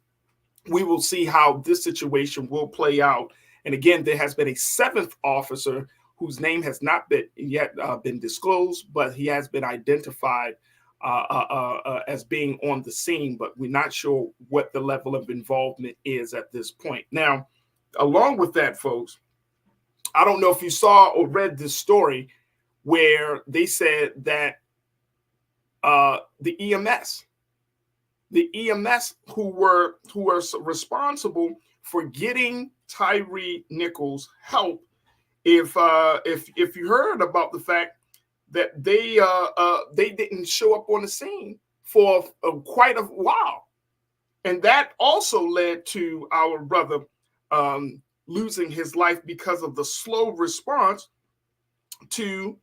we will see how this situation will play out. And again, there has been a 7th officer whose name has not been yet been disclosed, but he has been identified as being on the scene, but we're not sure what the level of involvement is at this point. Now, along with that, folks, I don't know if you saw or read this story where they said that the EMS the EMS who were responsible for getting Tyre Nichols help. If you heard about the fact that they didn't show up on the scene for quite a while, and that also led to our brother losing his life because of the slow response to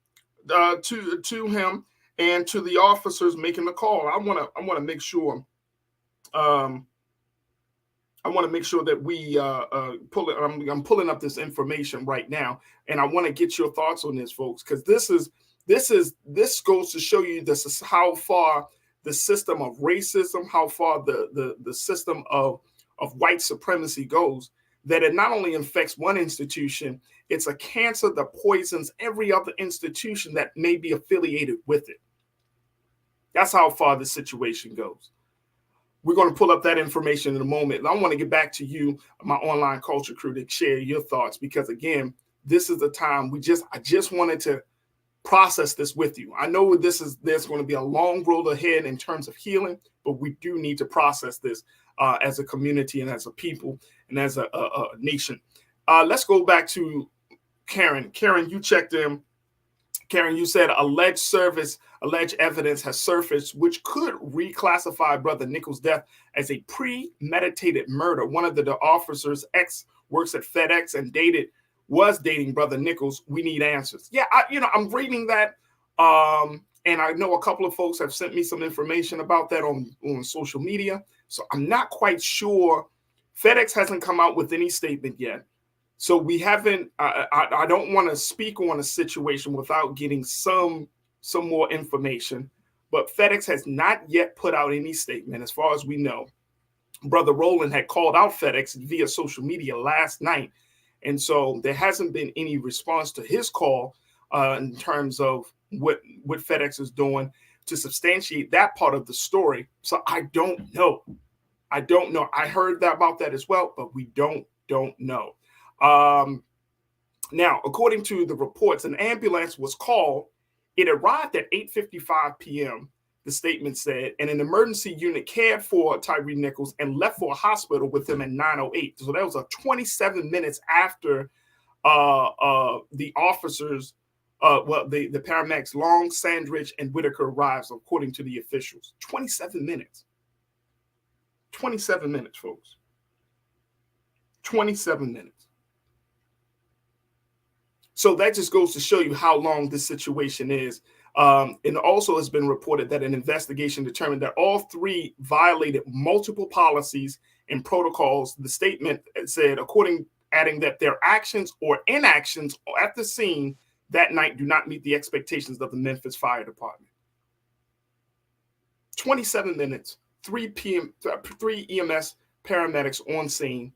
him and to the officers making the call. I want to make sure. I want to make sure that we pull it. I'm pulling up this information right now, and I want to get your thoughts on this, folks, because this goes to show you this is how far the system of racism, how far the system of white supremacy goes. That it not only infects one institution, it's a cancer that poisons every other institution that may be affiliated with it. That's how far the situation goes. We're going to pull up that information in a moment. And I want to get back to you, my online culture crew, to share your thoughts, because again, this is the time I just wanted to process this with you. I know there's going to be a long road ahead in terms of healing, but we do need to process this as a community and as a people and as a nation. Let's go back to Karen. Karen, you checked in. Karen, you said alleged evidence has surfaced, which could reclassify Brother Nichols' death as a premeditated murder. One of the officers' ex works at FedEx and was dating Brother Nichols. We need answers. Yeah, I'm reading that, and I know a couple of folks have sent me some information about that on social media. So I'm not quite sure. FedEx hasn't come out with any statement yet. So we haven't, I don't want to speak on a situation without getting some more information, but FedEx has not yet put out any statement as far as we know. Brother Roland had called out FedEx via social media last night. And so there hasn't been any response to his call in terms of what FedEx is doing to substantiate that part of the story. So I don't know. I heard about that as well, but we don't know. Now, according to the reports, an ambulance was called. It arrived at 8:55 p.m., the statement said, and an emergency unit cared for Tyre Nichols and left for a hospital with him at 9:08. So that was 27 minutes after the officers, the paramedics Long, Sandridge, and Whitaker arrived, according to the officials. 27 minutes. 27 minutes, folks. 27 minutes. So that just goes to show you how long this situation is. And also has been reported that an investigation determined that all three violated multiple policies and protocols. The statement said, adding that their actions or inactions at the scene that night do not meet the expectations of the Memphis Fire Department. 27 minutes, 3 EMS paramedics on scene.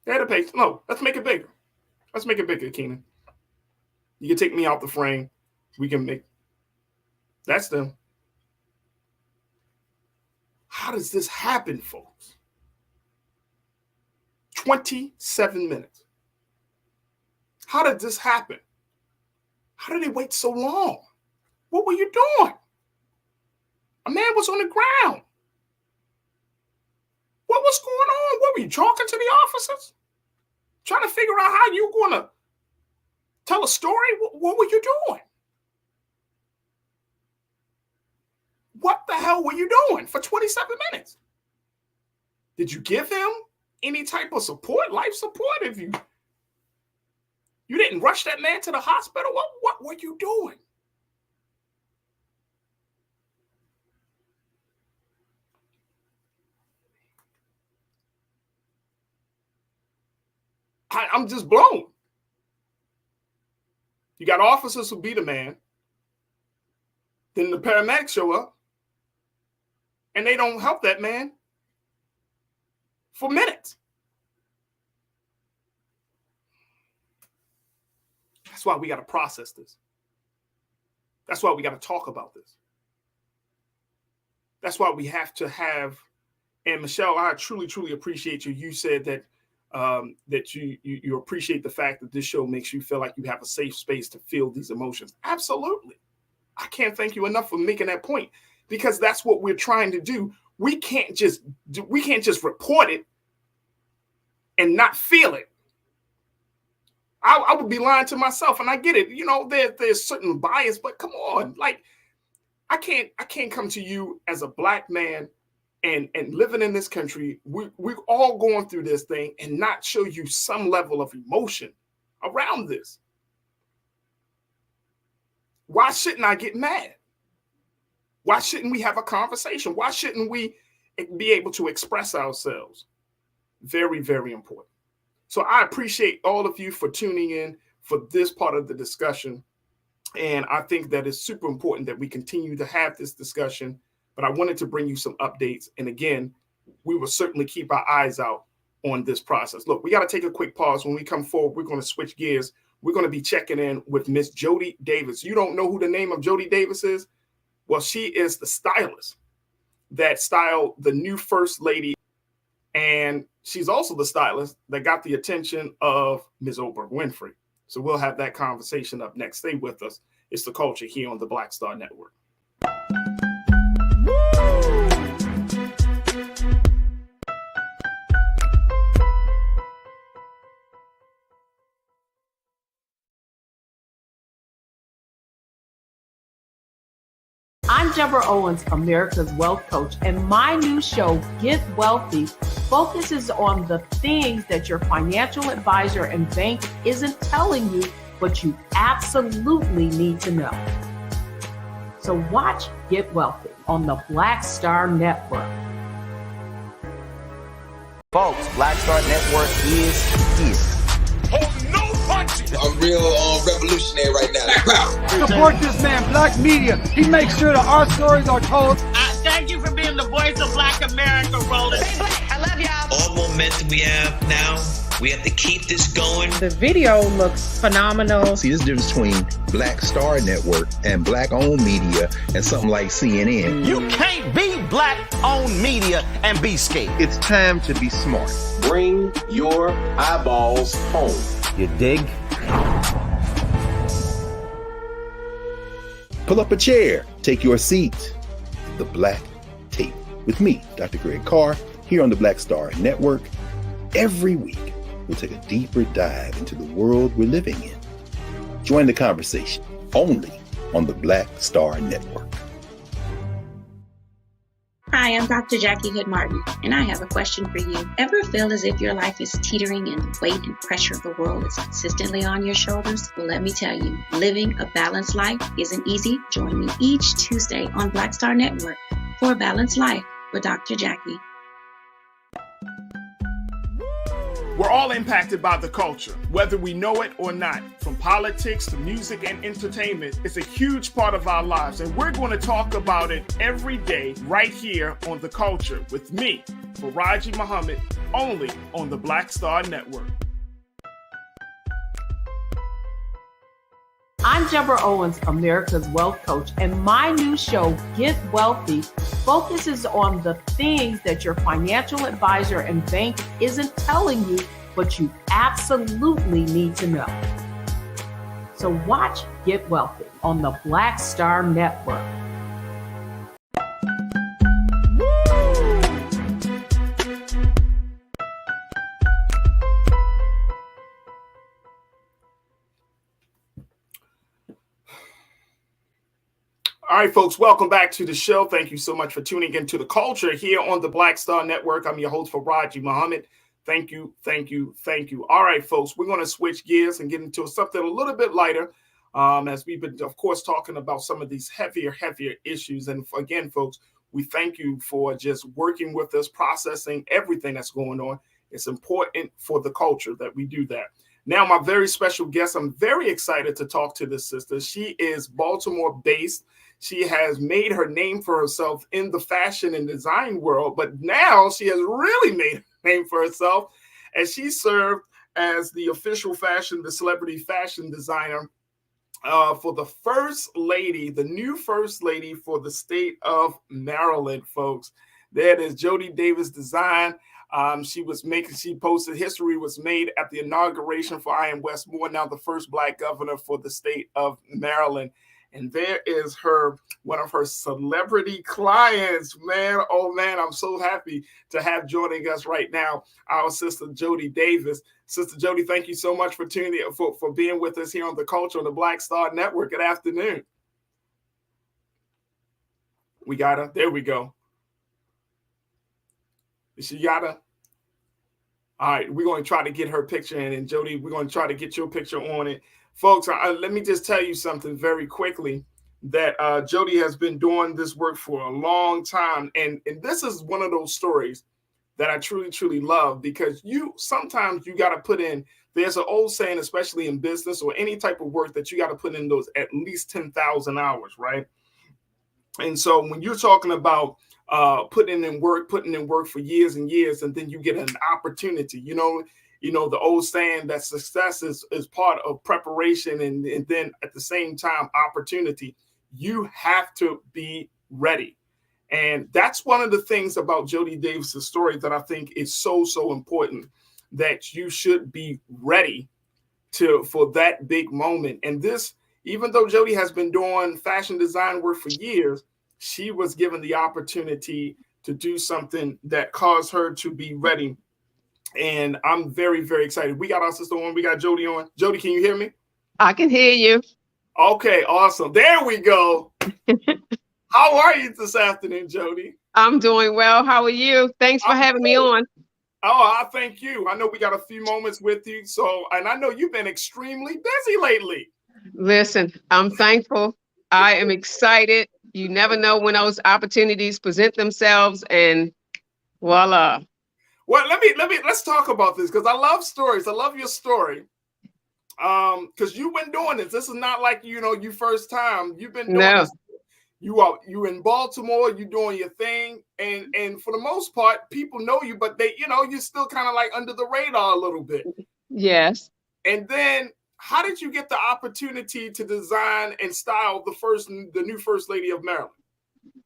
They had to pay. No, let's make it bigger. Let's make it bigger, Keenan. You can take me out the frame. We can make. That's them. How does this happen, folks? 27 minutes. How did this happen? How did they wait so long? What were you doing? A man was on the ground. What was going on? What were you talking to the officers? Trying to figure out how you were going to tell a story? What were you doing? What the hell were you doing for 27 minutes? Did you give him any type of support, life support? If you didn't rush that man to the hospital, what were you doing? I'm just blown. You got officers who beat a man. Then the paramedics show up. And they don't help that man for minutes. That's why we got to process this. That's why we got to talk about this. That's why we have to have, and Michelle, I truly, truly appreciate you. You said that that you appreciate the fact that this show makes you feel like you have a safe space to feel these emotions. Absolutely. I can't thank you enough for making that point, because that's what we're trying to do. We can't just report it and not feel it. I would be lying to myself, and I get it. There's certain bias, but come on, like I can't come to you as a black man and living in this country. We're all going through this thing and not show you some level of emotion around this. Why shouldn't I get mad? Why shouldn't we have a conversation? Why shouldn't we be able to express ourselves? Very, very important. So I appreciate all of you for tuning in for this part of the discussion. And I think that it's super important that we continue to have this discussion. But I wanted to bring you some updates. And again, we will certainly keep our eyes out on this process. Look, we got to take a quick pause. When we come forward, we're going to switch gears. We're going to be checking in with Miss Jody Davis. You don't know who the name of Jody Davis is? Well, she is the stylist that styled the new First Lady. And she's also the stylist that got the attention of Ms. Oprah Winfrey. So we'll have that conversation up next. Stay with us. It's The Culture here on the Black Star Network. I'm Deborah Owens, America's Wealth Coach, and my new show, Get Wealthy, focuses on the things that your financial advisor and bank isn't telling you, but you absolutely need to know. So watch Get Wealthy on the Black Star Network. Folks, Black Star Network is here. Oh, no punches! I'm real revolutionary right now. Support this man, Black Media. He makes sure that our stories are told. Thank you for being the voice of Black America, Roland. Hey, Black, I love y'all. All momentum we have now, we have to keep this going. The video looks phenomenal. See, this difference between Black Star Network and black-owned media and something like CNN. You can't be black-owned media and be scared. It's time to be smart. Bring your eyeballs home. You dig? Pull up a chair. Take your seat. The Black Tape with me, Dr. Greg Carr, here on the Black Star Network. Every week, we'll take a deeper dive into the world we're living in. Join the conversation only on the Black Star Network. Hi, I'm Dr. Jackie Hood Martin, and I have a question for you. Ever feel as if your life is teetering and the weight and pressure of the world is consistently on your shoulders? Well, let me tell you, living a balanced life isn't easy. Join me each Tuesday on Black Star Network for A Balanced Life with Dr. Jackie. We're all impacted by the culture, whether we know it or not. From politics to music and entertainment, it's a huge part of our lives, and we're going to talk about it every day right here on The Culture with me, Farajii Muhammad, only on the Black Star Network. I'm Deborah Owens, America's Wealth Coach, and my new show, Get Wealthy, focuses on the things that your financial advisor and bank isn't telling you, but you absolutely need to know. So watch Get Wealthy on the Black Star Network. All right, folks, welcome back to the show. Thank you so much for tuning into The Culture here on the Black Star Network. I'm your host, Farajii Muhammad. Thank you, thank you, thank you. All right, folks, we're going to switch gears and get into something a little bit lighter as we've been, of course, talking about some of these heavier issues. And again, folks, we thank you for just working with us, processing everything that's going on. It's important for the culture that we do that. Now, my very special guest, I'm very excited to talk to this sister. She is Baltimore-based. She has made her name for herself in the fashion and design world, but now she has really made a name for herself as she served as the official the celebrity fashion designer for the First Lady, the new First Lady for the state of Maryland, folks. That is Jody Davis Design. She posted history was made at the inauguration for I.M. Westmore, now the first Black governor for the state of Maryland. And there is one of her celebrity clients, man. Oh man, I'm so happy to have joining us right now, our sister Jody Davis. Sister Jody, thank you so much for tuning in, for being with us here on the Culture on the Black Star Network. Good afternoon. We got her. There we go. She got her. All right, we're going to try to get her picture in, and Jody, we're going to try to get your picture on it. Folks, let me just tell you something very quickly, that Jody has been doing this work for a long time. And this is one of those stories that I truly, truly love, because sometimes you got to put in, there's an old saying, especially in business or any type of work, that you got to put in those at least 10,000 hours, right? And so when you're talking about putting in work for years and years, and then you get an opportunity, you know, the old saying that success is part of preparation and then at the same time opportunity. You have to be ready. And that's one of the things about Jody Davis's story that I think is so, so important, that you should be ready for that big moment. And this, even though Jody has been doing fashion design work for years, she was given the opportunity to do something that caused her to be ready. And I'm very, very excited. We got our sister on. We got Jody on. Jody, can you hear me? I can hear you. Okay, awesome. There we go. How are you this afternoon, Jody? I'm doing well. How are you? Thanks for having me on. Oh, I thank you. I know we got a few moments with you. And I know you've been extremely busy lately. Listen, I'm thankful. I am excited. You never know when those opportunities present themselves, and voila. Well, let's talk about this, because I love stories. I love your story. Because you've been doing this. This is not like, you first time. You've been doing this. You in Baltimore, you doing your thing, and for the most part, people know you, but you're still kind of like under the radar a little bit. Yes. And then, how did you get the opportunity to design and style the new First Lady of Maryland?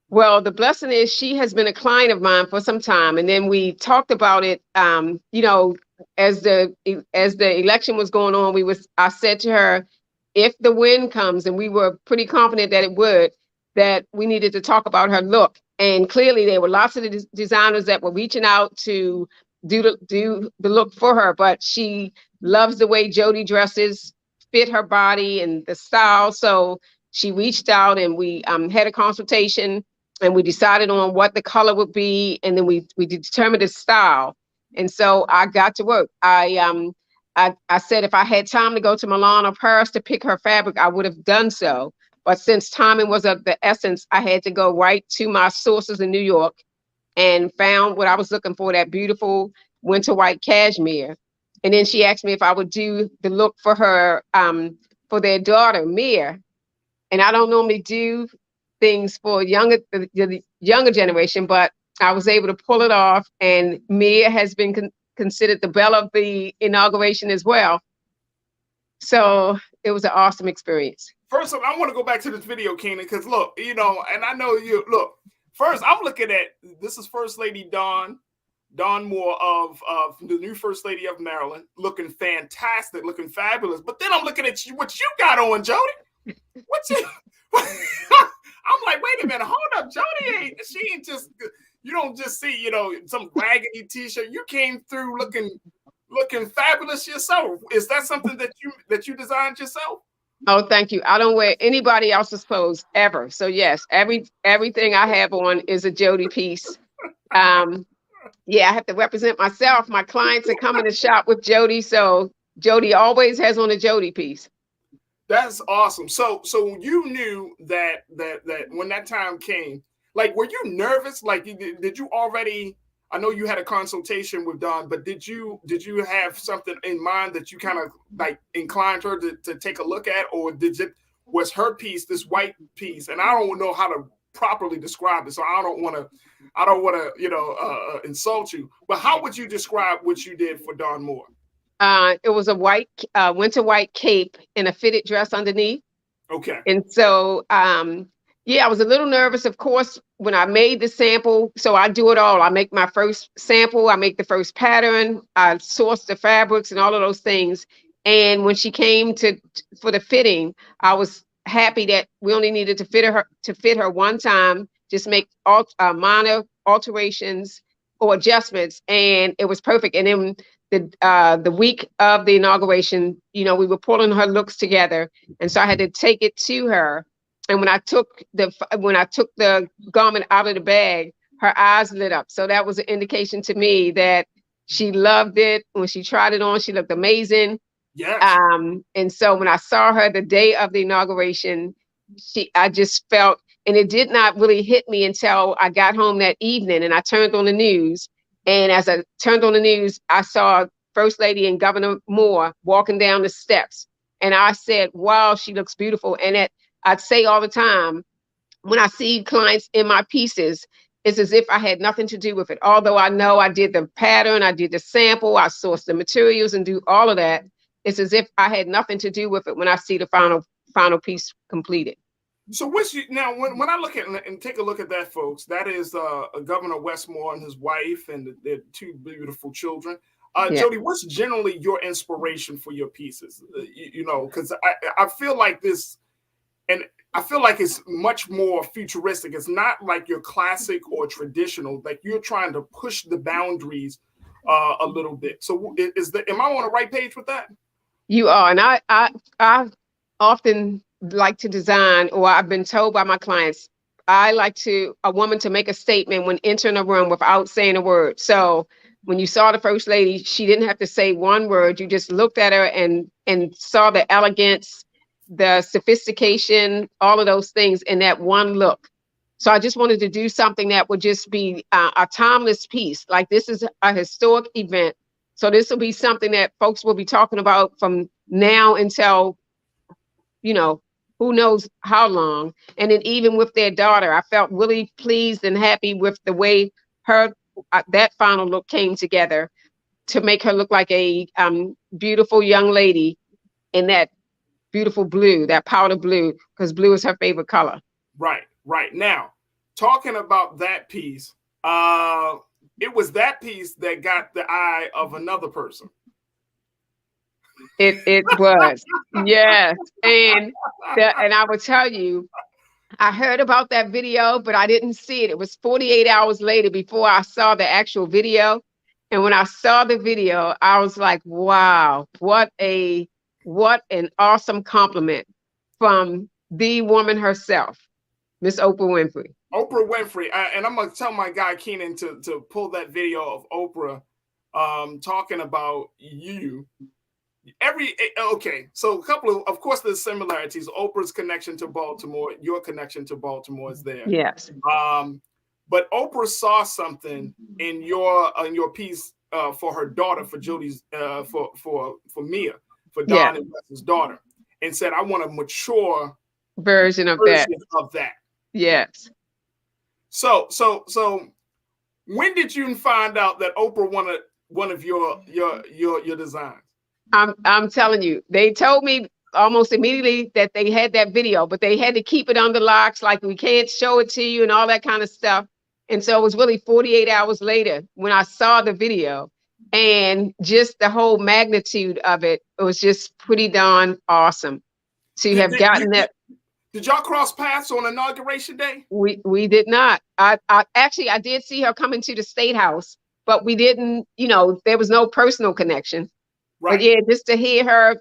Well, the blessing is she has been a client of mine for some time, and then we talked about it. As the election was going on, I said to her, if the win comes, and we were pretty confident that it would, that we needed to talk about her look. And clearly, there were lots of designers that were reaching out to do the look for her, but she loves the way Jody dresses, fit her body and the style. So she reached out, and we had a consultation, and we decided on what the color would be, and then we determined the style. And so I got to work. I said if I had time to go to Milan or Paris to pick her fabric, I would have done so. But since timing was of the essence, I had to go right to my sources in New York and found what I was looking for, that beautiful winter white cashmere. And then she asked me if I would do the look for her, for their daughter, Mia. And I don't normally do things for the younger generation, but I was able to pull it off. And Mia has been considered the belle of the inauguration as well. So it was an awesome experience. First of all, I want to go back to this video, Keenan, because look, and I know you, look, first I'm looking at, this is First Lady Dawn Moore of the new First Lady of Maryland, looking fantastic, looking fabulous. But then I'm looking at you, what you got on, Jody? What you, I'm like, wait a minute, hold up, Jody she ain't just, you don't just see, some raggedy t-shirt. You came through looking fabulous yourself. Is that something that you designed yourself? Oh, thank you. I don't wear anybody else's clothes ever. So yes, everything I have on is a Jody piece. Yeah, I have to represent myself. My clients are coming to shop with Jody, so Jody always has on a Jody piece. That's awesome. So you knew that when that time came, like, were you nervous? Like, did you already? I know you had a consultation with Dawn, but did you have something in mind that you kind of like inclined her to take a look at, or was her piece this white piece? And I don't know how to properly describe it, so I don't want to insult you. But how would you describe what you did for Dawn Moore? It was a white winter white cape and a fitted dress underneath. Okay. And so yeah, I was a little nervous, of course, when I made the sample. So I do it all. I make my first sample, I make the first pattern, I source the fabrics and all of those things. And when she came for the fitting, I was happy that we only needed to fit her one time, just make minor alterations or adjustments, and it was perfect. And then the week of the inauguration, we were pulling her looks together, and so I had to take it to her. And when I took the garment out of the bag, her eyes lit up. So that was an indication to me that she loved it. When she tried it on, she looked amazing. Yes. And so when I saw her the day of the inauguration, I just felt, and it did not really hit me until I got home that evening and I turned on the news. And as I turned on the news, I saw First Lady and Governor Moore walking down the steps. And I said, wow, she looks beautiful. And I'd say all the time, when I see clients in my pieces, it's as if I had nothing to do with it. Although I know I did the pattern, I did the sample, I sourced the materials and do all of that. It's as if I had nothing to do with it when I see the final piece completed. So now when I look at and take a look at that, folks, that is Governor Westmore and his wife and their two beautiful children. Yeah. Jody, what's generally your inspiration for your pieces? Because I feel like this, and I feel like it's much more futuristic. It's not like your classic or traditional. Like you're trying to push the boundaries a little bit. So am I on the right page with that? You are, and I often like to design, or I've been told by my clients, I like a woman to make a statement when entering a room without saying a word. So when you saw the First Lady, she didn't have to say one word. You just looked at her and saw the elegance, the sophistication, all of those things in that one look. So I just wanted to do something that would just be a timeless piece. Like this is a historic event. So this will be something that folks will be talking about from now until, who knows how long. And then even with their daughter, I felt really pleased and happy with the way that final look came together to make her look like a beautiful young lady in that beautiful blue, that powder blue, because blue is her favorite color. Right. Now, talking about that piece, it was that piece that got the eye of another person. It was, yes. And I will tell you, I heard about that video, but I didn't see it. It was 48 hours later before I saw the actual video. And when I saw the video, I was like, wow, what an awesome compliment from the woman herself, Miss Oprah Winfrey. Oprah Winfrey, and I'm gonna tell my guy Keenan to pull that video of Oprah talking about you. So a couple of course, there's similarities. Oprah's connection to Baltimore, your connection to Baltimore is there. Yes. But Oprah saw something in your piece for her daughter, for Jody's, for Mia, for Don and Wes's daughter, and said, "I want a mature version of that." Yes. So when did you find out that Oprah wanted one of your designs? I'm telling you, they told me almost immediately that they had that video, but they had to keep it under locks, like we can't show it to you and all that kind of stuff. And so it was really 48 hours later when I saw the video, and just the whole magnitude of it, it was just pretty darn awesome to have gotten that. Did y'all cross paths on Inauguration Day? We did not. I did see her coming to the State House, but we didn't, there was no personal connection. Right. But yeah, just to hear her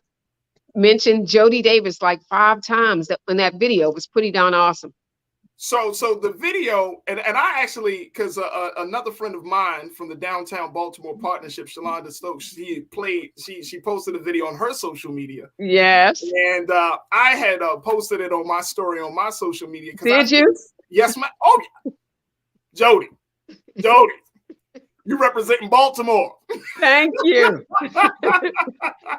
mention Jody Davis like 5 times in that video was pretty darn awesome. So the video, and I actually, because another friend of mine from the downtown Baltimore partnership, Shalonda Stokes, she posted a video on her social media. Yes. And I had posted it on my story on my social media. Did you? Yes, ma'am. Oh, yeah. Jody, you representing Baltimore. Thank you.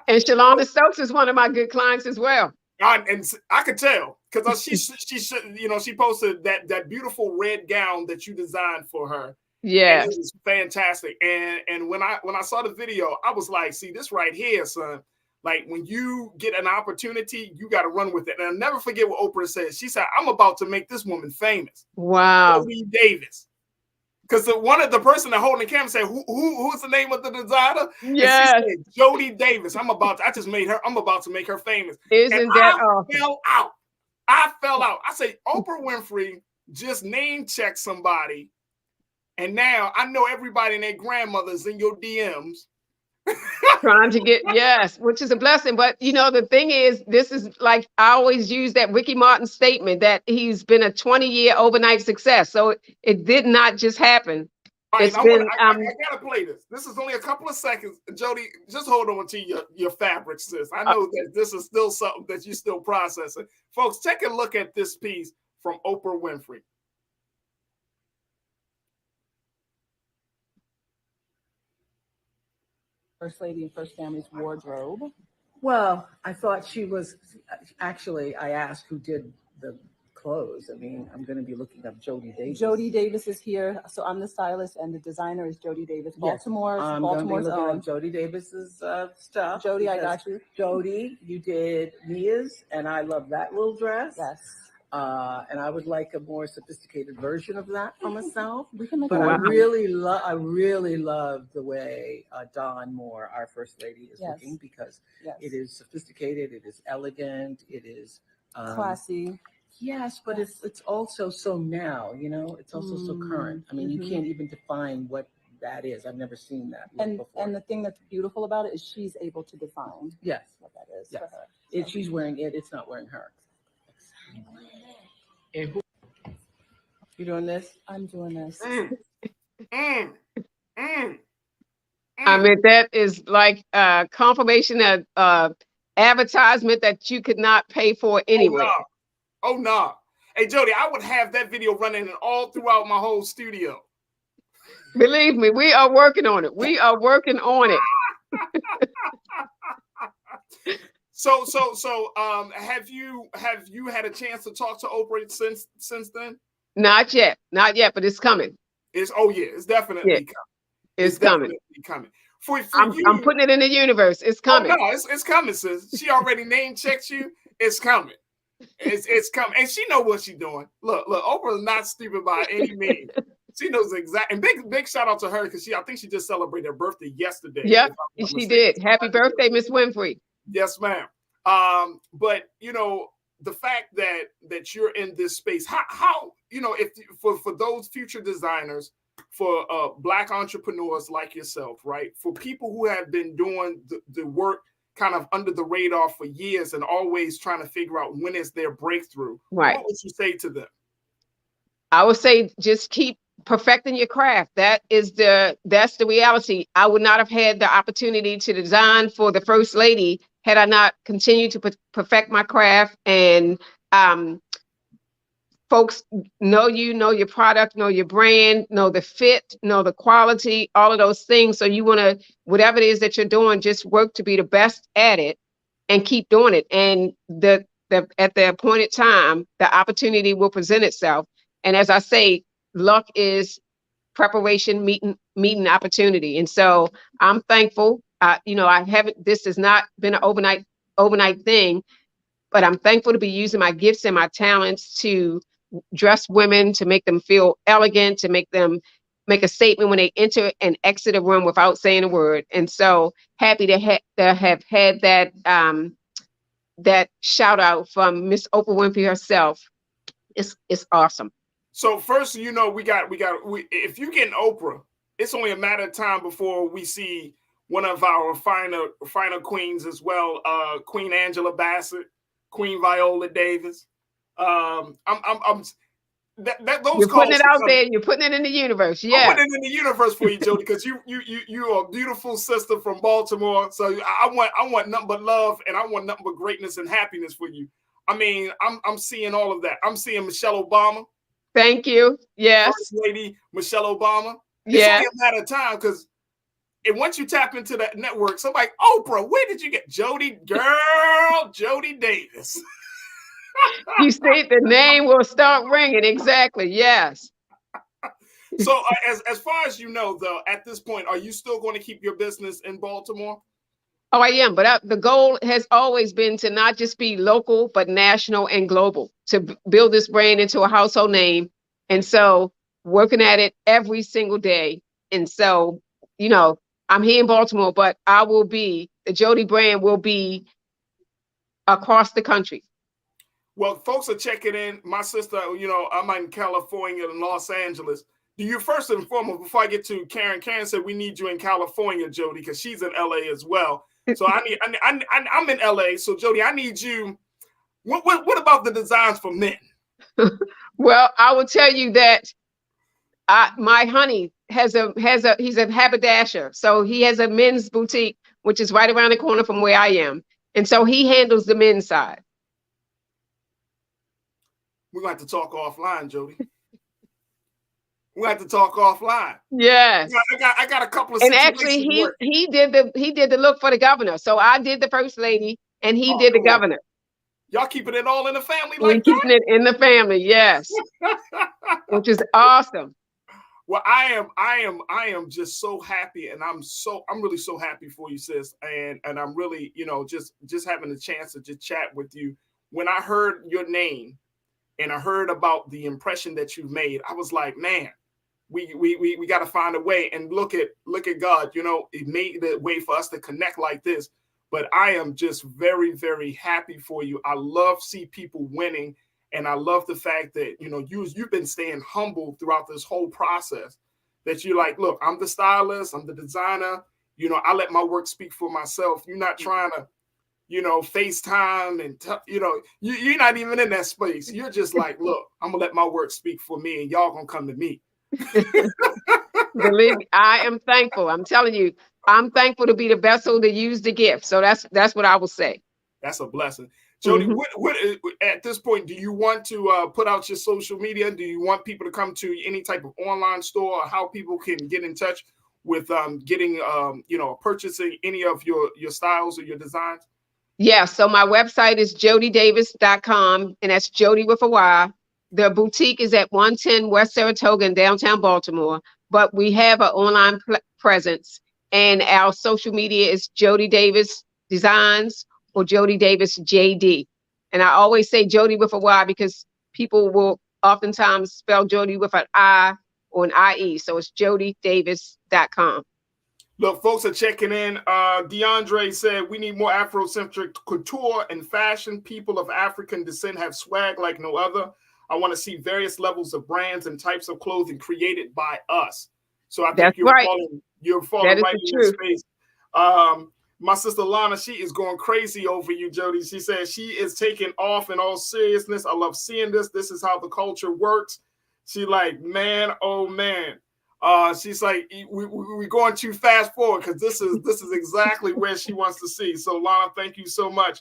And Shalonda Stokes is one of my good clients as well. And I could tell because she posted that beautiful red gown that you designed for her. Yeah, it was fantastic. And when I saw the video, I was like, see this right here, son. Like when you get an opportunity, you got to run with it. And I'll never forget what Oprah said. She said, "I'm about to make this woman famous." Wow. Jody Davis. Because the person that holding the camera said, who's the name of the designer? Yes. And she said, Jody Davis. I'm about to make her famous. Isn't that awesome? Fell out. I fell out. I say Oprah Winfrey just name checked somebody, and now I know everybody and their grandmothers in your DMs. Trying to get, yes, which is a blessing. But you know, the thing is, this is like I always use that Ricky Martin statement that he's been a 20-year overnight success. So it did not just happen. All right, It's been I gotta play this. This is only a couple of seconds. Jody, just hold on to your fabric, sis. I know that this is still something that you're still processing. Folks, take a look at this piece from Oprah Winfrey. First Lady and First Family's wardrobe? Well, I thought she was, actually, I asked who did the clothes. I mean, I'm going to be looking up Jody Davis. Jody Davis is here. So I'm the stylist and the designer is Jody Davis. Baltimore's I'm Baltimore's going to be looking own. up Jody Davis's stuff. Jody, I got you. Jody, you did Mia's, and I love that little dress. Yes. And I would like a more sophisticated version of that for myself. We can make But it I work. really love the way Dawn Moore, our First Lady, is looking, because it is sophisticated, it is elegant, it is classy. Yes, but it's also so now, you know, it's also so current. I mean, you can't even define what that is. I've never seen that look before. And the thing that's beautiful about it is she's able to define what that is for her. If she's wearing it, it's not wearing her. And who, you doing this? I'm doing this. I mean, that is like a confirmation of advertisement that you could not pay for anyway. Oh no. Hey Jody, I would have that video running all throughout my whole studio. Believe me, we are working on it. We are working on it. So have you had a chance to talk to Oprah since then? Not yet, but it's coming. It's definitely coming. It's coming. Coming. I'm putting it in the universe. It's coming. Oh, no, it's coming, sis. She already name checked you. It's coming. It's coming, and she know what she's doing. Look, Oprah's not stupid by any means. She knows exactly. And big shout out to her, because I think she just celebrated her birthday yesterday. Yep, she did. Happy birthday, Miss Winfrey. Yes, ma'am. But you know, the fact that you're in this space, how you know, if for those future designers, for Black entrepreneurs like yourself, right? For people who have been doing the work kind of under the radar for years and always trying to figure out when is their breakthrough, right? What would you say to them? I would say just keep perfecting your craft. That's the reality. I would not have had the opportunity to design for the First Lady had I not continued to perfect my craft. And folks know your product, know your brand, know the fit, know the quality, all of those things. So you want to, whatever it is that you're doing, just work to be the best at it and keep doing it. And at the appointed time, the opportunity will present itself. And as I say, luck is preparation meeting opportunity. And so I'm thankful. This has not been an overnight thing, but I'm thankful to be using my gifts and my talents to dress women, to make them feel elegant, to make them make a statement when they enter and exit a room without saying a word. And so happy to have had that that shout out from Miss Oprah Winfrey herself. It's awesome. So first, you know, if you get an Oprah, it's only a matter of time before we see one of our finer queens as well, Queen Angela Bassett, Queen Viola Davis. Those You're putting it out there. You're putting it in the universe. Yeah, I'm putting it in the universe for you, Jody, because you are a beautiful sister from Baltimore. So I want nothing but love, and I want nothing but greatness and happiness for you. I mean, I'm seeing all of that. I'm seeing Michelle Obama. Thank you. Yes, First Lady Michelle Obama. It's yeah, only a matter of time, because once you tap into that network, somebody, Oprah, where did you get Jody Davis? You see, the name will start ringing. Exactly. Yes. So as far as you know, though, at this point, are you still going to keep your business in Baltimore? Oh, I am. But the goal has always been to not just be local, but national and global, to build this brand into a household name. And so working at it every single day. And so, you know, I'm here in Baltimore, but the Jody brand will be across the country. Well, folks are checking in. My sister, I'm in California in Los Angeles. Do you first and foremost, before I get to Karen said we need you in California, Jody, because she's in LA as well. So I'm in LA. So Jody, I need you. What about the designs for men? Well, I will tell you that my honey he's a haberdasher. So he has a men's boutique, which is right around the corner from where I am. And so he handles the men's side. We're going to have to talk offline, Jody. We're going to have to talk offline. Yes. I got a couple of and actually he did the look for the governor. So I did the first lady and he did the governor. Y'all keeping it all in the family We're like keeping it in the family, yes. Which is awesome. Well, I am just so happy, and I'm really so happy for you, sis. And I'm really, just having a chance to just chat with you. When I heard your name and I heard about the impression that you've made, I was like, man, we got to find a way. And look at God, it made the way for us to connect like this. But I am just very, very happy for you. I love see people winning. And I love the fact that, you've been staying humble throughout this whole process, that you're like, look, I'm the stylist, I'm the designer, I let my work speak for myself. You're not trying to, FaceTime and, you're not even in that space. You're just like, look, I'm gonna let my work speak for me and y'all gonna come to me. Believe me, I am thankful. I'm telling you, I'm thankful to be the vessel to use the gift. So that's what I will say. That's a blessing. Jody, what at this point, do you want to put out your social media? Do you want people to come to any type of online store, or how people can get in touch with purchasing any of your styles or your designs? Yeah, so my website is jodydavis.com, and that's Jody with a Y. The boutique is at 110 West Saratoga in downtown Baltimore, but we have an online presence, and our social media is Jody Davis Designs or Jody Davis JD. And I always say Jody with a Y because people will oftentimes spell Jody with an I or an IE. So it's jodydavis.com. Look, folks are checking in. DeAndre said, we need more Afrocentric couture and fashion. People of African descent have swag like no other. I want to see various levels of brands and types of clothing created by us. So I think you're falling right in your space. My sister Lana, she is going crazy over you, Jody. She says she is taking off in all seriousness. I love seeing this. This is how the culture works. She like, man, oh man. She's like, we're going too fast forward because this is exactly where she wants to see. So Lana, thank you so much.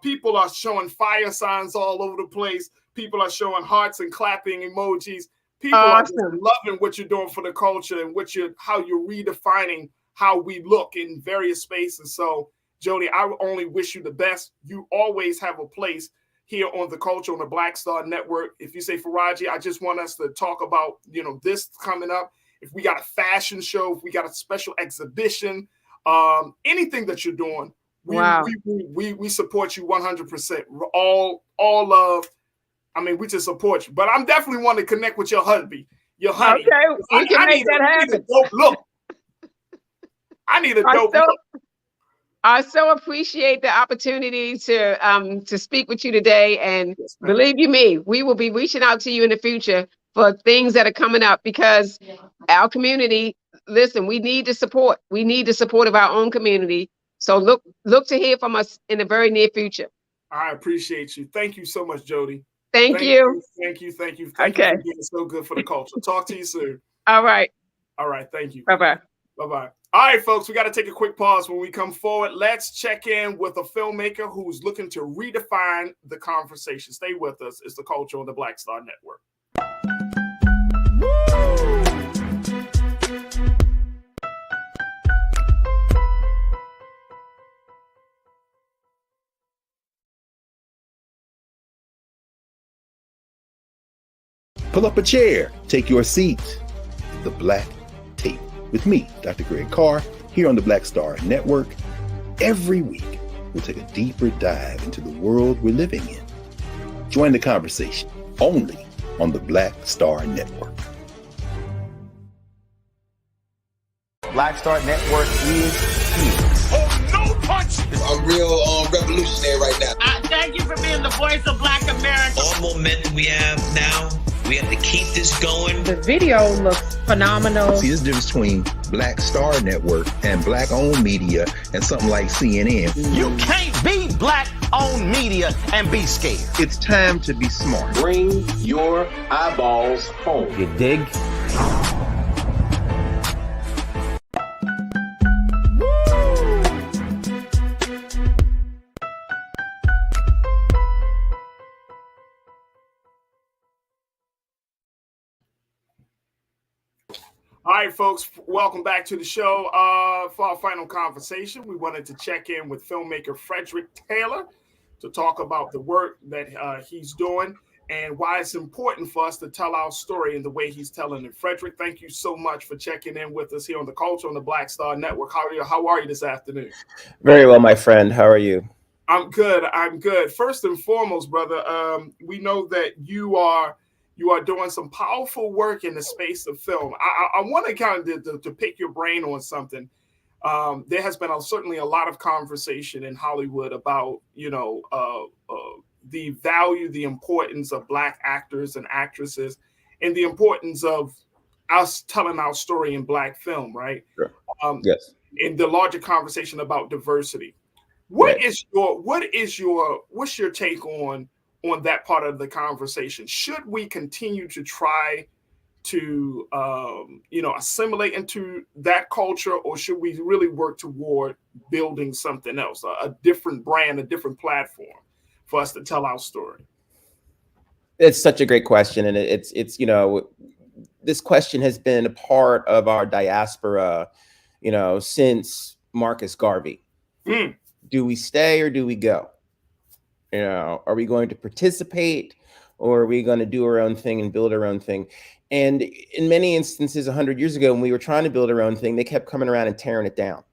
People are showing fire signs all over the place. People are showing hearts and clapping emojis. People are just loving what you're doing for the culture and how you're redefining how we look in various spaces. So, Jody, I only wish you the best. You always have a place here on the culture on the Black Star Network. If you say, Farajii, I just want us to talk about, this coming up. If we got a fashion show, if we got a special exhibition, anything that you're doing, we support you 100%. All love. I mean, we just support you. But I'm definitely want to connect with your hubby. Your honey. Okay, we can make that happen. Look. I need a dope look. I so appreciate the opportunity to speak with you today. And believe you me, we will be reaching out to you in the future for things that are coming up because our community, listen, we need the support. We need the support of our own community. So look to hear from us in the very near future. I appreciate you. Thank you so much, Jody. Thank you. Thank you for being so good for the culture. Talk to you soon. All right. Thank you. Bye-bye. Bye-bye. All right, folks, we got to take a quick pause. When we come forward, let's check in with a filmmaker who's looking to redefine the conversation. Stay with us. It's the culture on the Black Star Network. Pull up a chair, take your seat. The Black Tape with me, Dr. Greg Carr, here on the Black Star Network. Every week, we'll take a deeper dive into the world we're living in. Join the conversation only on the Black Star Network. Black Star Network is here. I'm real revolutionary right now. Thank you for being the voice of Black America. All momentum we have now, we have to keep this going. The video looks phenomenal. See, there's a difference between Black Star Network and Black-owned media and something like CNN. You can't be Black-owned media and be scared. It's time to be smart. Bring your eyeballs home. You dig? All right, folks, welcome back to the show. For our final conversation, we wanted to check in with filmmaker Frederick Taylor to talk about the work that he's doing and why it's important for us to tell our story in the way he's telling it. Frederick, thank you so much for checking in with us here on the Culture on the Black Star Network. How are you this afternoon? Very well, my friend. How are you? I'm good. First and foremost, brother, we know that you are doing some powerful work in the space of film. I want to kind of to pick your brain on something. There has been certainly a lot of conversation in Hollywood about, the value, the importance of Black actors and actresses, and the importance of us telling our story in Black film, right? Sure. Yes. In the larger conversation about diversity. What's your take on that part of the conversation? Should we continue to try to assimilate into that culture, or should we really work toward building something else, a different brand, a different platform for us to tell our story? It's such a great question, and it's this question has been a part of our diaspora, since Marcus Garvey. Do we stay or do we go? Are we going to participate, or are we going to do our own thing and build our own thing? And in many instances, 100 years ago, when we were trying to build our own thing, they kept coming around and tearing it down.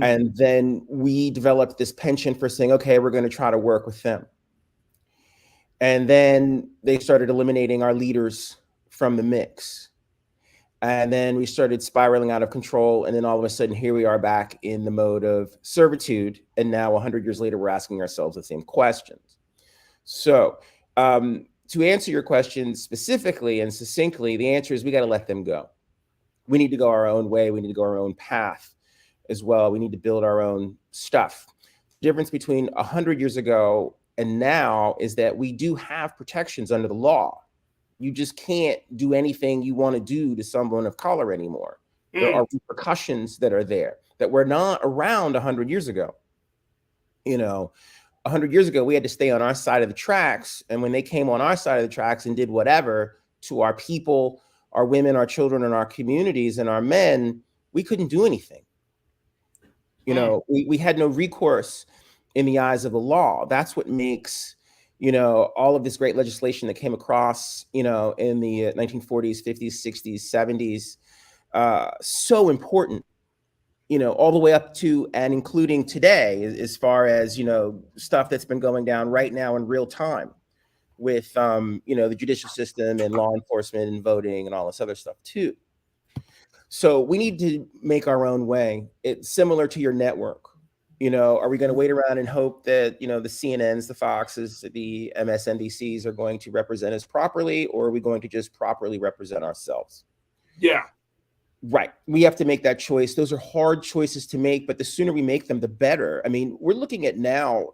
And then we developed this penchant for saying, okay, we're going to try to work with them. And then they started eliminating our leaders from the mix. And then we started spiraling out of control. And then all of a sudden, here we are back in the mode of servitude. And now 100 years later, we're asking ourselves the same questions. So to answer your question specifically and succinctly, the answer is we got to let them go. We need to go our own way. We need to go our own path as well. We need to build our own stuff. The difference between 100 years ago and now is that we do have protections under the law. You just can't do anything you want to do to someone of color anymore. There are repercussions that are there that were not around 100 years ago. 100 years ago, we had to stay on our side of the tracks. And when they came on our side of the tracks and did whatever to our people, our women, our children, and our communities and our men, we couldn't do anything. We had no recourse in the eyes of the law. That's what makes all of this great legislation that came across, in the 1940s, 50s, 60s, 70s, so important, all the way up to and including today, as far as, stuff that's been going down right now in real time with, the judicial system and law enforcement and voting and all this other stuff too. So we need to make our own way. It's similar to your network. Are we going to wait around and hope that, the CNNs, the Foxes, the MSNBCs are going to represent us properly, or are we going to just properly represent ourselves? Yeah. Right. We have to make that choice. Those are hard choices to make, but the sooner we make them, the better. I mean, we're looking at now,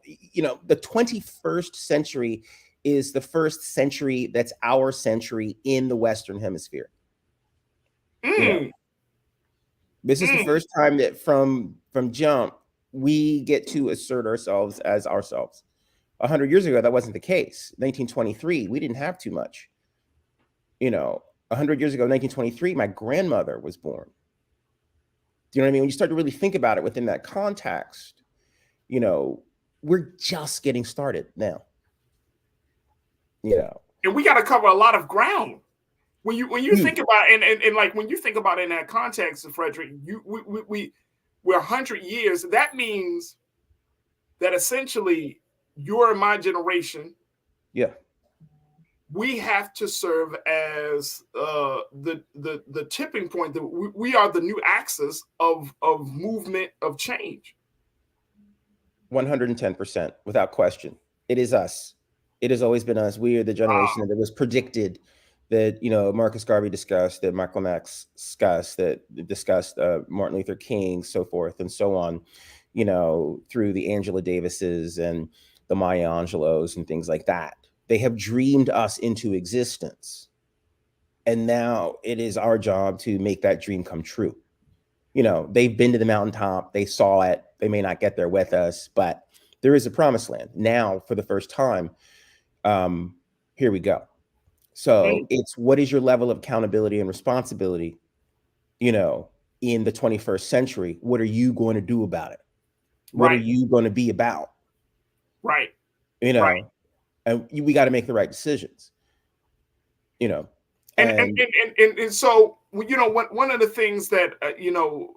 the 21st century is the first century that's our century in the Western Hemisphere. This is the first time that from jump, we get to assert ourselves as ourselves. 100 years ago, that wasn't the case. 1923, we didn't have too much. 100 years ago, 1923, my grandmother was born. Do you know what I mean? When you start to really think about it within that context, we're just getting started now. And we got to cover a lot of ground. When you think about and like when you think about it in that context, Frederick, we're 100 years. That means that essentially you're in my generation. Yeah. We have to serve as the tipping point. That we are the new axis of movement of change. 110%, without question. It is us. It has always been us. We are the generation that was predicted, that, you know, Marcus Garvey discussed, that Michael Max discussed, Martin Luther King, so forth and so on, you know, through the Angela Davises and the Maya Angelos and things like that. They have dreamed us into existence. And now it is our job to make that dream come true. You know, they've been to the mountaintop, they saw it, they may not get there with us, but there is a promised land. Now, for the first time, here we go. So it's, what is your level of accountability and responsibility, you know, in the 21st century? What are you going to do about it? What are you going to be about? Right. You know, and we got to make the right decisions, you know. And so, you know, one of the things that, you know,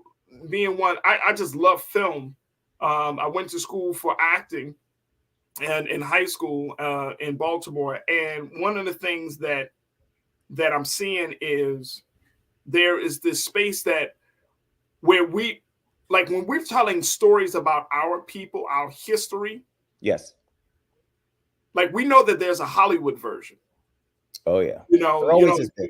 being one, I just love film. I went to school for acting and in high school in Baltimore. And one of the things that I'm seeing is there is this space that where we, like when we're telling stories about our people, our history. Yes. Like we know that there's a Hollywood version. Oh yeah. You know,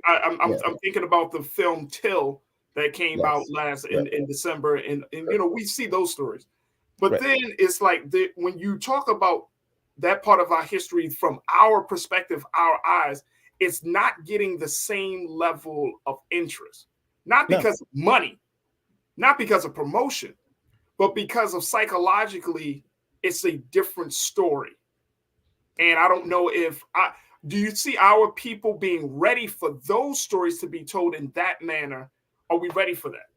I'm thinking about the film Till that came out last in December, and you know, we see those stories. But then it's like when you talk about that part of our history from our perspective, our eyes, it's not getting the same level of interest. Not because of money, not because of promotion, but because of psychologically, it's a different story. And I don't know do you see our people being ready for those stories to be told in that manner? Are we ready for that?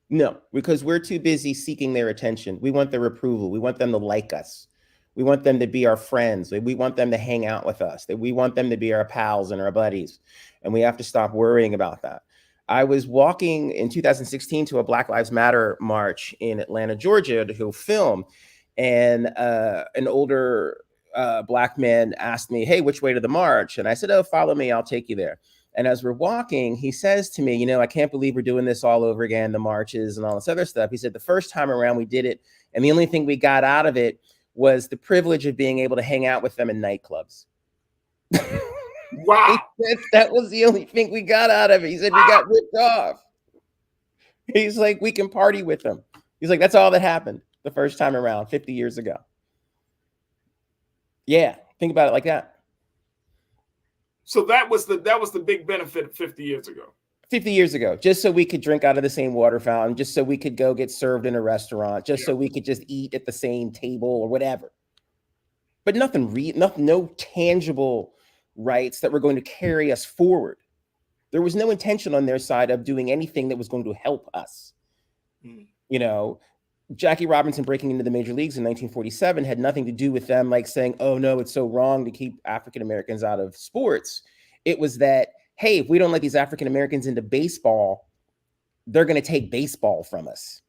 No, because we're too busy seeking their attention. We want their approval. We want them to like us. We want them to be our friends. We want them to hang out with us. We want them to be our pals and our buddies. And we have to stop worrying about that. I was walking in 2016 to a Black Lives Matter march in Atlanta, Georgia, to go film. And an older Black man asked me, "Hey, which way to the march?" And I said, "Oh, follow me. I'll take you there." And as we're walking, he says to me, "You know, I can't believe we're doing this all over again, the marches and all this other stuff." He said, "The first time around we did it, and the only thing we got out of it was the privilege of being able to hang out with them in nightclubs." Wow. That was the only thing we got out of it. He said, "We got ripped off." He's like, "We can party with them." He's like, "That's all that happened the first time around 50 years ago." Yeah, think about it like that. So that was the big benefit 50 years ago. 50 years ago, just so we could drink out of the same water fountain, just so we could go get served in a restaurant, just so we could just eat at the same table or whatever. But no tangible rights that were going to carry us forward. There was no intention on their side of doing anything that was going to help us. You know, Jackie Robinson breaking into the major leagues in 1947 had nothing to do with them like saying, "Oh no, it's so wrong to keep African Americans out of sports." It was that, hey, if we don't let these African Americans into baseball, they're going to take baseball from us.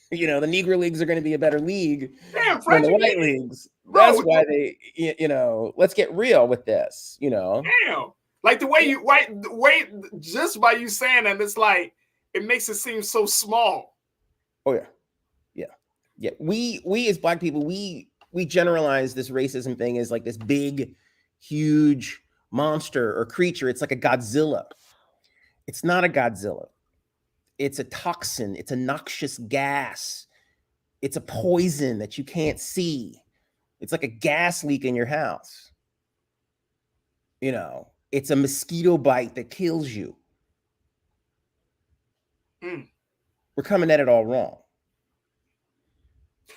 You know, the Negro leagues are going to be a better league than the white leagues. That's why they, you know, let's get real with this, you know. Damn. Like the way just by you saying that, it's like, it makes it seem so small. Oh yeah. Yeah. We as Black people, we generalize this racism thing as like this big, huge monster or creature. It's like a Godzilla. It's not a Godzilla. It's a toxin. It's a noxious gas. It's a poison that you can't see. It's like a gas leak in your house. You know, it's a mosquito bite that kills you. We're coming at it all wrong.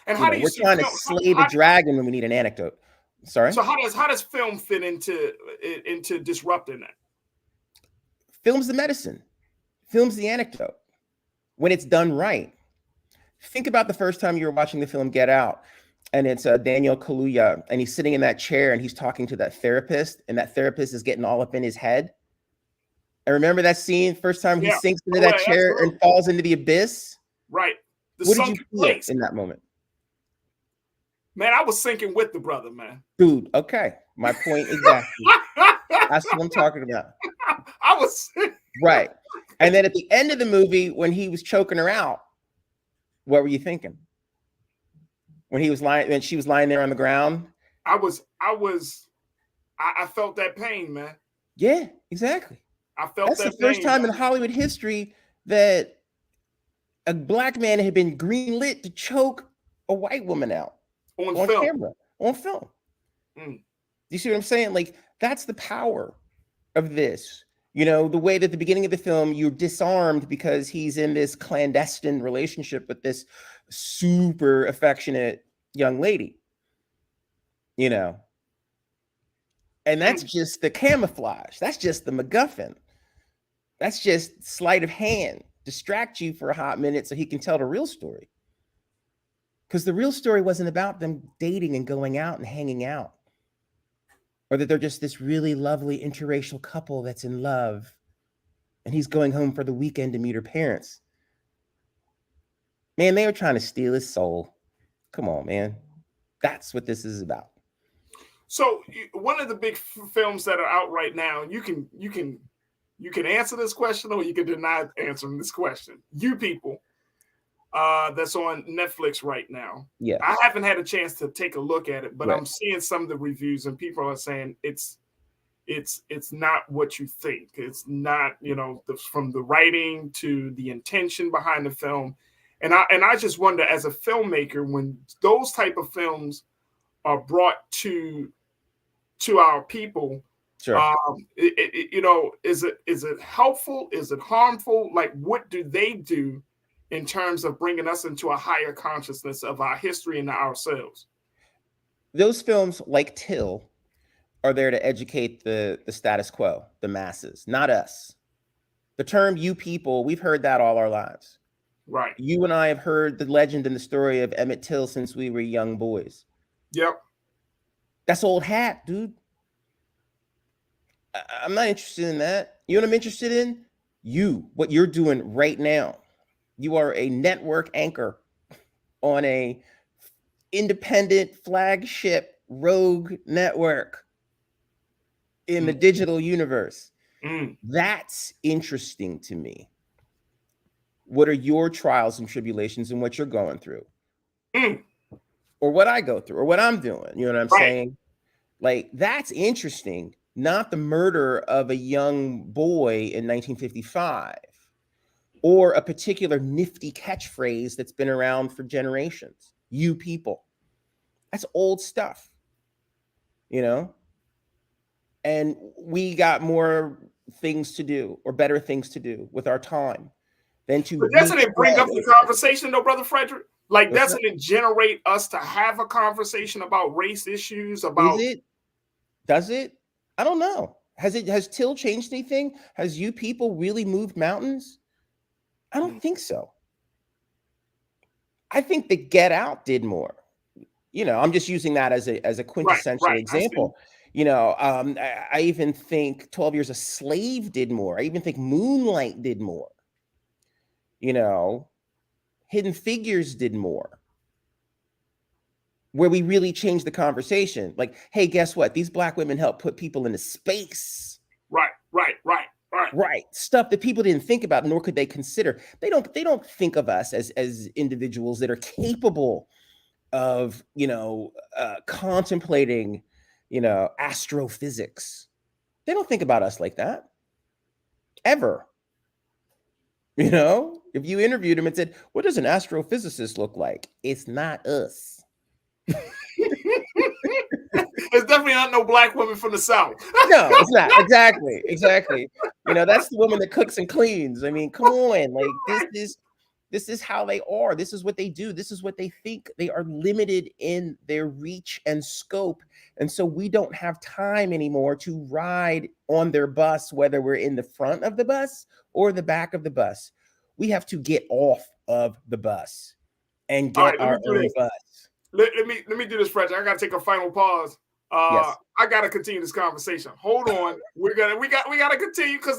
And how do you we're trying to slay the dragon when we need an anecdote. Sorry. So how does film fit into disrupting that? Film's the medicine. Film's the anecdote. When it's done right. Think about the first time you were watching the film Get Out, and it's Daniel Kaluuya, and he's sitting in that chair and he's talking to that therapist, and that therapist is getting all up in his head. And remember that scene, first time he sinks into that chair and falls into the abyss? Right. What did you feel in that moment? Man, I was sinking with the brother, man. Dude, okay. My point exactly. That's what I'm talking about. I was right. And then at the end of the movie, when he was choking her out, what were you thinking? when she was lying there on the ground. I felt that pain, man. Yeah, exactly. I felt that's that the first pain, time man. in Hollywood history that a black man had been greenlit to choke a white woman out on camera, on film. You see what I'm saying? Like, that's the power of this. You know, the way that at the beginning of the film, you're disarmed because he's in this clandestine relationship with this super affectionate young lady, you know. And that's just the camouflage. That's just the MacGuffin. That's just sleight of hand. Distract you for a hot minute so he can tell the real story. Because the real story wasn't about them dating and going out and hanging out. Or that they're just this really lovely interracial couple that's in love. And he's going home for the weekend to meet her parents. Man, they were trying to steal his soul. Come on, man. That's what this is about. So one of the big films that are out right now, you can answer this question or you can deny answering this question. You People, that's on Netflix right now. Yeah, I haven't had a chance to take a look at it, but right. I'm seeing some of the reviews and people are saying it's not what you think. It's not, you know, from the writing to the intention behind the film, and I just wonder, as a filmmaker, when those type of films are brought to our people, sure. You know, is it helpful? Is it harmful? Like, what do they do in terms of bringing us into a higher consciousness of our history and ourselves? Those films, like Till, are there to educate the status quo, the masses, not us. The term "you people," we've heard that all our lives. Right. You and I have heard the legend and the story of Emmett Till since we were young boys. Yep. That's old hat, dude. I'm not interested in that. You know what I'm interested in? What you're doing right now. You are a network anchor on a independent flagship rogue network in the digital universe. That's interesting to me. What are your trials and tribulations and what you're going through? Or what I go through or what I'm doing. You know what I'm saying? Like, that's interesting. Not the murder of a young boy in 1955 or a particular nifty catchphrase that's been around for generations. You people. That's old stuff, you know? And we got more things to do or better things to do with our time than to. But doesn't it bring up the conversation though, Brother Frederick? Like, doesn't it generate us to have a conversation about race issues? About Is it? Does it? I don't know. Has Till changed anything? Has You People really moved mountains? I don't think so. I think the Get Out did more. You know, I'm just using that as a quintessential example. You know, I even think 12 Years a Slave did more. I even think Moonlight did more. You know, Hidden Figures did more. Where we really changed the conversation. Like, hey, guess what? These Black women helped put people into space. Right. Stuff that people didn't think about, nor could they consider. They don't think of us as individuals that are capable of, you know, contemplating, you know, astrophysics. They don't think about us like that. Ever. You know, if you interviewed them and said, what does an astrophysicist look like? It's not us. It's definitely not no Black woman from the South. No, it's not. Exactly. You know, that's the woman that cooks and cleans. I mean, come on. Like, this is how they are. This is what they do. This is what they think. They are limited in their reach and scope. And so we don't have time anymore to ride on their bus, whether we're in the front of the bus or the back of the bus. We have to get off of the bus and get our own bus. Let me do this, Fred. I got to take a final pause. Yes. I got to continue this conversation. Hold on. we got to continue because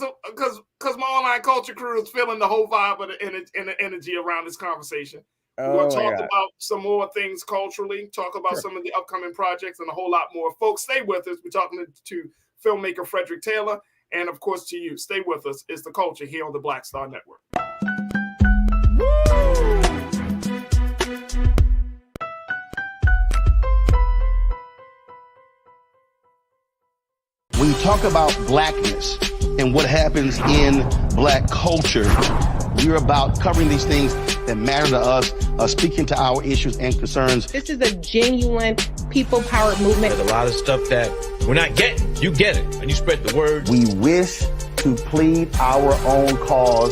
my online culture crew is feeling the whole vibe of the energy around this conversation. We're going to talk about some more things culturally, talk about some of the upcoming projects and a whole lot more. Folks, stay with us. We're talking to filmmaker Frederick Taylor and, of course, to you. Stay with us. It's The Culture here on the Black Star Network. we talk about blackness and what happens in black culture, we're about covering these things that matter to us, speaking to our issues and concerns. This is a genuine people-powered movement. There's a lot of stuff that we're not getting. You get it, and you spread the word. We wish to plead our own cause.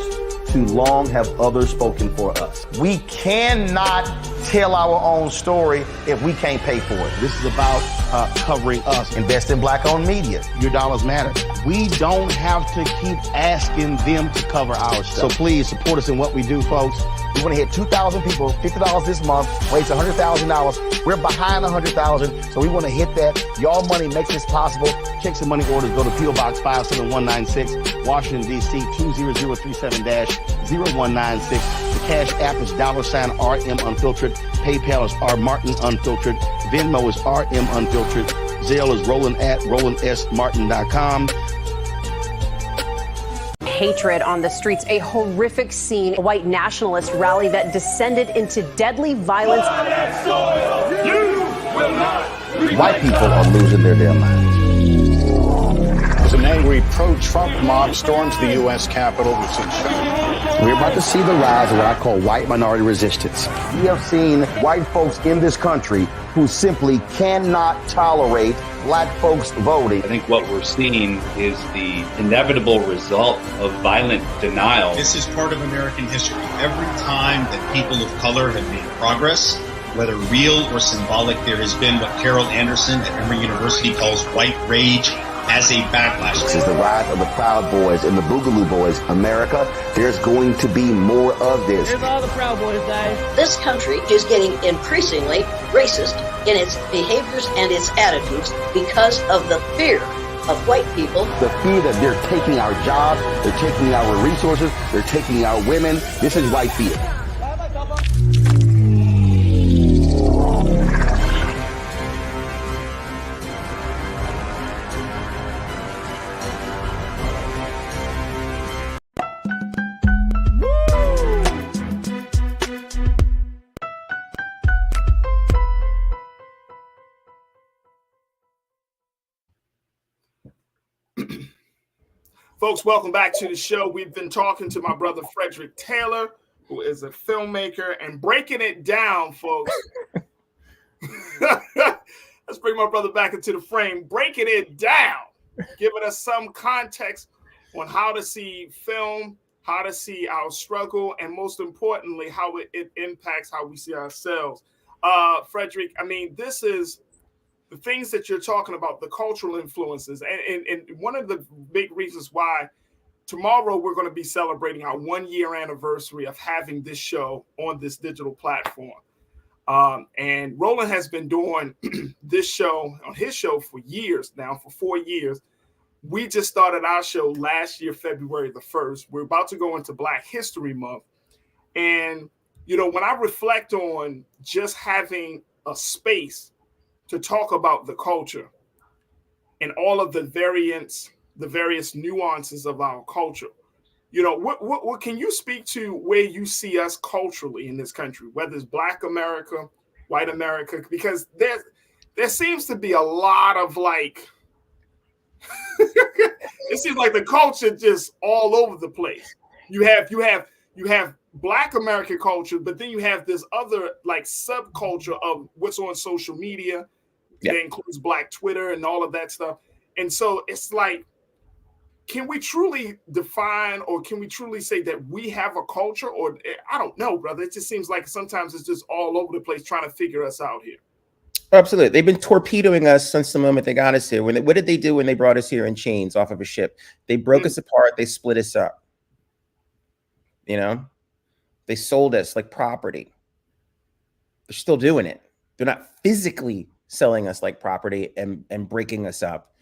Too long have others spoken for us. We cannot tell our own story if we can't pay for it. This is about covering us. Invest in black-owned media. Your dollars matter. We don't have to keep asking them to cover our stuff. So please support us in what we do, folks. We want to hit 2,000 people, $50 this month, raise $100,000. We're behind 100,000, so we want to hit that. Y'all money makes this possible. Checks and money orders go to P.O. Box 57196, Washington, D.C. 20037-0196. The Cash App is $RM Unfiltered. PayPal is R Martin Unfiltered. Venmo is RM Unfiltered. Zelle is Roland@RolandSMartin.com. Hatred on the streets, a horrific scene, a white nationalist rally that descended into deadly violence. White people are losing their damn minds. As an angry pro-Trump mob storms the U.S. Capitol, we're about to see the rise of what I call white minority resistance. We have seen white folks in this country who simply cannot tolerate black folks voting. I think what we're seeing is the inevitable result of violent denial. This is part of American history. Every time that people of color have made progress, whether real or symbolic, there has been what Carol Anderson at Emory University calls white rage as a backlash. This is the rise of the Proud Boys and the Boogaloo Boys. America, there's going to be more of this. Here's all the Proud Boys, guys. This country is getting increasingly racist in its behaviors and its attitudes because of the fear of white people. The fear that they're taking our jobs, they're taking our resources, they're taking our women. This is white fear. Folks, welcome back to the show. We've been talking to my brother Frederick Taylor, who is a filmmaker, and breaking it down, folks. Let's bring my brother back into the frame. Breaking it down, giving us some context on how to see film, how to see our struggle, and most importantly, how it impacts how we see ourselves. Frederick, I mean, this is the things that you're talking about, the cultural influences. And one of the big reasons why tomorrow we're going to be celebrating our 1-year anniversary of having this show on this digital platform. And Roland has been doing this show on his show for years now, for 4 years. We just started our show last year, February the 1st. We're about to go into Black History Month. And, you know, when I reflect on just having a space to talk about the culture and all of the various nuances of our culture. You know, what can you speak to where you see us culturally in this country, whether it's Black America, white America, because there seems to be a lot of like, it seems like the culture just all over the place. You have Black American culture, but then you have this other like subculture of what's on social media. Yeah. That includes Black Twitter and all of that stuff. And so it's like, can we truly define, or can we truly say that we have a culture? Or I don't know, brother. It just seems like sometimes it's just all over the place trying to figure us out here. Absolutely. They've been torpedoing us since the moment they got us here. What did they do when they brought us here in chains off of a ship? They broke us apart. They split us up. You know, they sold us like property. They're still doing it. They're not physically selling us like property and breaking us up.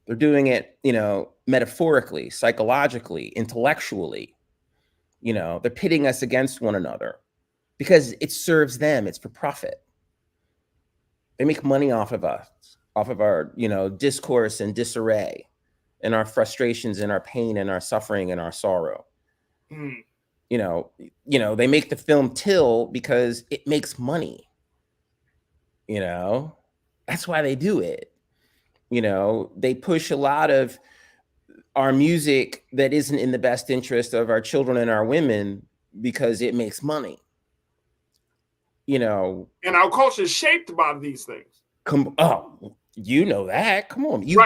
They're doing it, you know, metaphorically, psychologically, intellectually. You know, they're pitting us against one another because it serves them. It's for profit. They make money off of us, off of our, you know, discourse and disarray and our frustrations and our pain and our suffering and our sorrow. You know, they make the film Till because it makes money. You know, that's why they do it. You know, they push a lot of our music that isn't in the best interest of our children and our women because it makes money. You know, and our culture is shaped by these things. You know that. Come on. You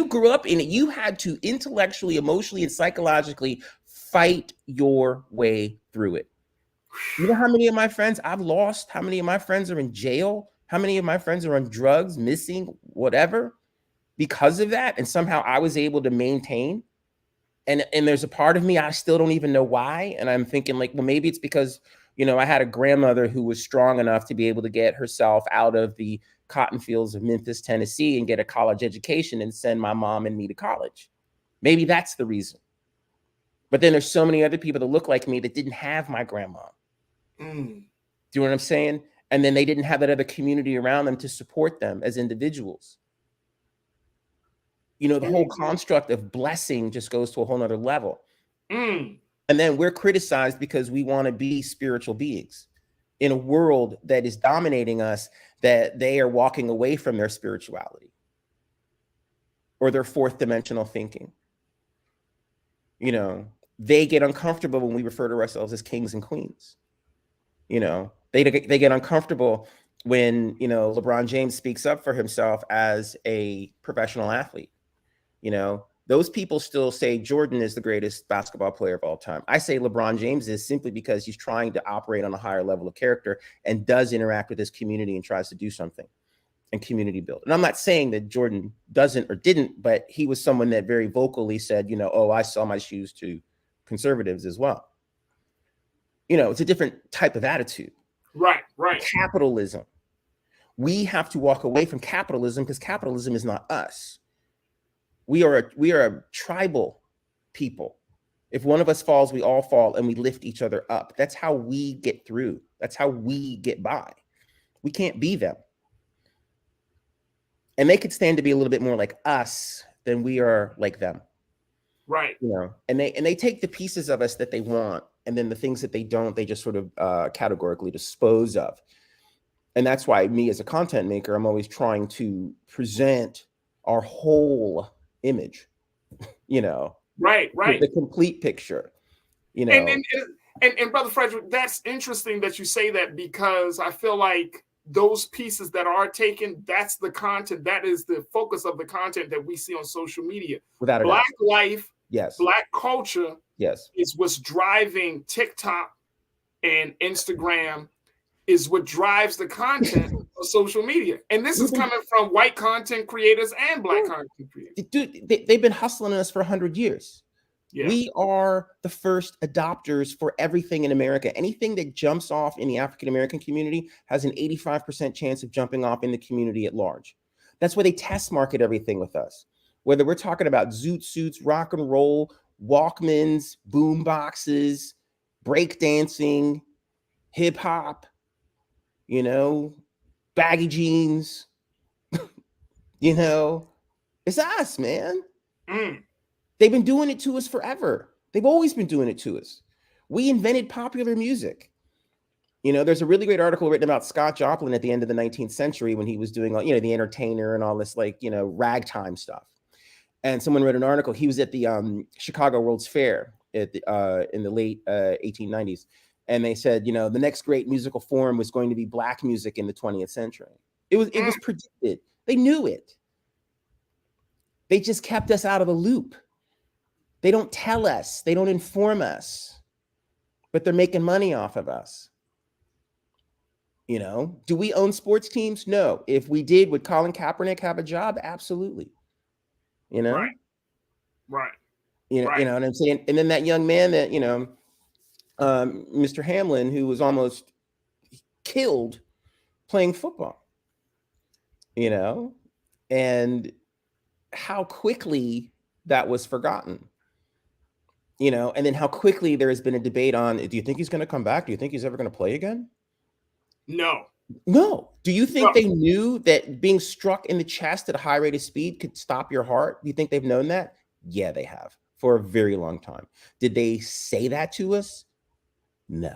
grew up in it. You had to intellectually, emotionally, and psychologically fight your way through it. You know how many of my friends I've lost? How many of my friends are in jail? How many of my friends are on drugs, missing, whatever, because of that? And somehow I was able to maintain. And there's a part of me, I still don't even know why. And I'm thinking like, well, maybe it's because, you know, I had a grandmother who was strong enough to be able to get herself out of the cotton fields of Memphis, Tennessee, and get a college education and send my mom and me to college. Maybe that's the reason. But then there's so many other people that look like me that didn't have my grandma. Do you know what I'm saying? And then they didn't have that other community around them to support them as individuals. You know, the whole construct of blessing just goes to a whole nother level. And then we're criticized because we want to be spiritual beings in a world that is dominating us, that they are walking away from their spirituality or their fourth dimensional thinking. You know, they get uncomfortable when we refer to ourselves as kings and queens. You know, they get uncomfortable when, you know, LeBron James speaks up for himself as a professional athlete. You know, those people still say Jordan is the greatest basketball player of all time. I say LeBron James is simply because he's trying to operate on a higher level of character and does interact with his community and tries to do something and community build. And I'm not saying that Jordan doesn't or didn't, but he was someone that very vocally said, you know, oh, I sell my shoes to conservatives as well. You know, it's a different type of attitude. Right. Capitalism. We have to walk away from capitalism because capitalism is not us. We are a tribal people. If one of us falls, we all fall and we lift each other up. That's how we get through. That's how we get by. We can't be them. And they could stand to be a little bit more like us than we are like them. Right. You know, and they take the pieces of us that they want, and then the things that they don't, they just sort of categorically dispose of. And that's why me as a content maker, I'm always trying to present our whole image, you know, right, the complete picture, you know. And Brother Frederick, that's interesting that you say that, because I feel like those pieces that are taken, that's the content, that is the focus of the content that we see on social media. Without a doubt. Black life, yes, Black culture, yes, is what's driving TikTok and Instagram, is what drives the content of social media. And this is coming from white content creators and Black content creators. Dude, they've been hustling us for 100 years. Yeah. We are the first adopters for everything in America. Anything that jumps off in the African-American community has an 85% chance of jumping off in the community at large. That's why they test market everything with us. Whether we're talking about zoot suits, rock and roll, Walkmans, boom boxes, breakdancing, hip hop, you know, baggy jeans, you know, it's us, man. They've been doing it to us forever. They've always been doing it to us. We invented popular music. You know, there's a really great article written about Scott Joplin at the end of the 19th century when he was doing, you know, The Entertainer and all this, like, you know, ragtime stuff. And someone wrote an article. He was at the Chicago World's Fair at the, in the late 1890s. And they said, you know, the next great musical form was going to be Black music in the 20th century. It was predicted. They knew it. They just kept us out of the loop. They don't tell us. They don't inform us. But they're making money off of us. You know, do we own sports teams? No. If we did, would Colin Kaepernick have a job? Absolutely. You know? Right. You know, you know what I'm saying? And then that young man that, you know, Mr. Hamlin, who was almost killed playing football, you know, and how quickly that was forgotten, you know, and then how quickly there has been a debate on, do you think he's going to come back? Do you think he's ever going to play again? No. Do you think they knew that being struck in the chest at a high rate of speed could stop your heart? Do you think they've known that? Yeah, they have for a very long time. Did they say that to us? No.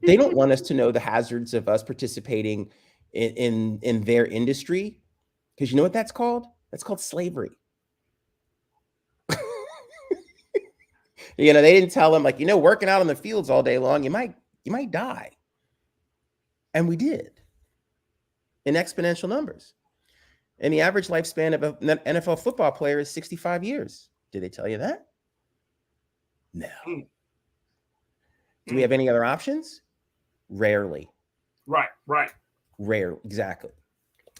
They don't want us to know the hazards of us participating in their industry. Because you know what that's called? That's called slavery. You know, they didn't tell them, like, you know, working out in the fields all day long, you might die. And we did in exponential numbers. And the average lifespan of an NFL football player is 65 years. Did they tell you that? No. Do we have any other options? Rarely. Right. Rare. Exactly.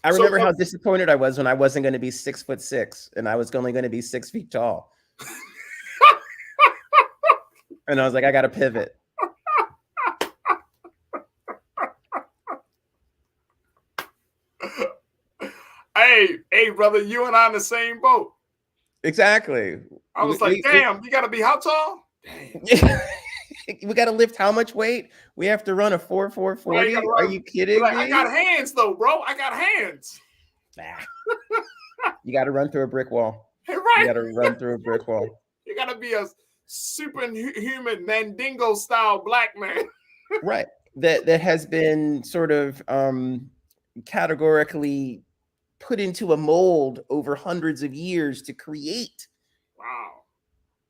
I remember how disappointed I was when I wasn't going to be 6'6" and I was only going to be 6 feet tall. And I was like, I got to pivot. Hey, brother, you and I in the same boat. Exactly. I was like, damn, you got to be how tall? Damn. We got to lift how much weight? We have to run a 4.40? Are you kidding me? I got hands, though, bro. I got hands. Nah. You got to run through a brick wall. Right. You got to run through a brick wall. You got to be a superhuman Mandingo style black man. Right. That has been sort of categorically put into a mold over hundreds of years to create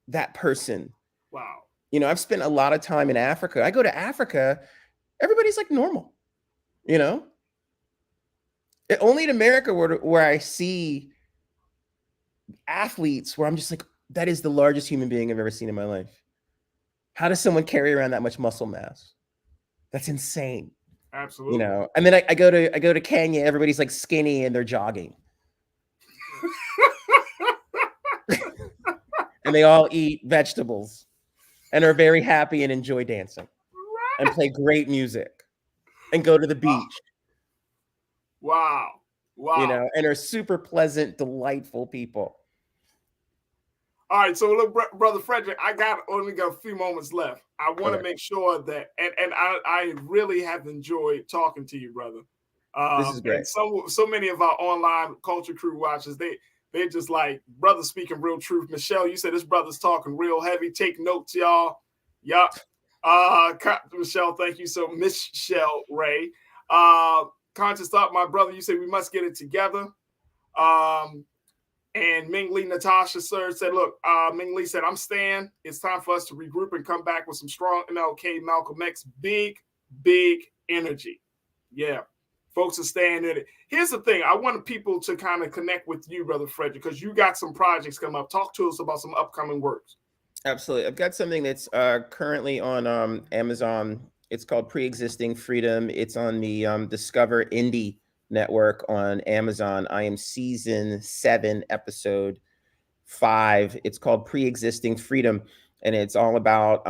that person. Wow. You know, I've spent a lot of time in Africa. I go to Africa, everybody's like normal, you know? Only in America where I see athletes where I'm just like, that is the largest human being I've ever seen in my life. How does someone carry around that much muscle mass? That's insane. Absolutely. You know, and then I go to Kenya, everybody's like skinny and they're jogging. And they all eat vegetables and are very happy and enjoy dancing and play great music and go to the beach. Wow. You know, and are super pleasant, delightful people. All right, so look, Brother Frederick, I only got a few moments left. I want to make sure that, and I really have enjoyed talking to you, brother. This is great. And so many of our online culture crew watchers, they're just like, brother speaking real truth. Michelle, you said this brother's talking real heavy. Take notes, y'all. Yup. Michelle, thank you so much. Michelle Ray. Conscious thought, my brother, you said we must get it together. And Ming Lee Natasha Sir said, look, Ming Lee said, I'm staying. It's time for us to regroup and come back with some strong MLK Malcolm X. Big energy. Yeah. Folks are staying in it. Here's the thing. I want people to kind of connect with you, Brother Frederick, because you got some projects coming up. Talk to us about some upcoming works. Absolutely. I've got something that's currently on Amazon. It's called Pre-Existing Freedom. It's on the Discover Indie Network on Amazon. I am season 7, episode 5. It's called Pre-Existing Freedom, and it's all about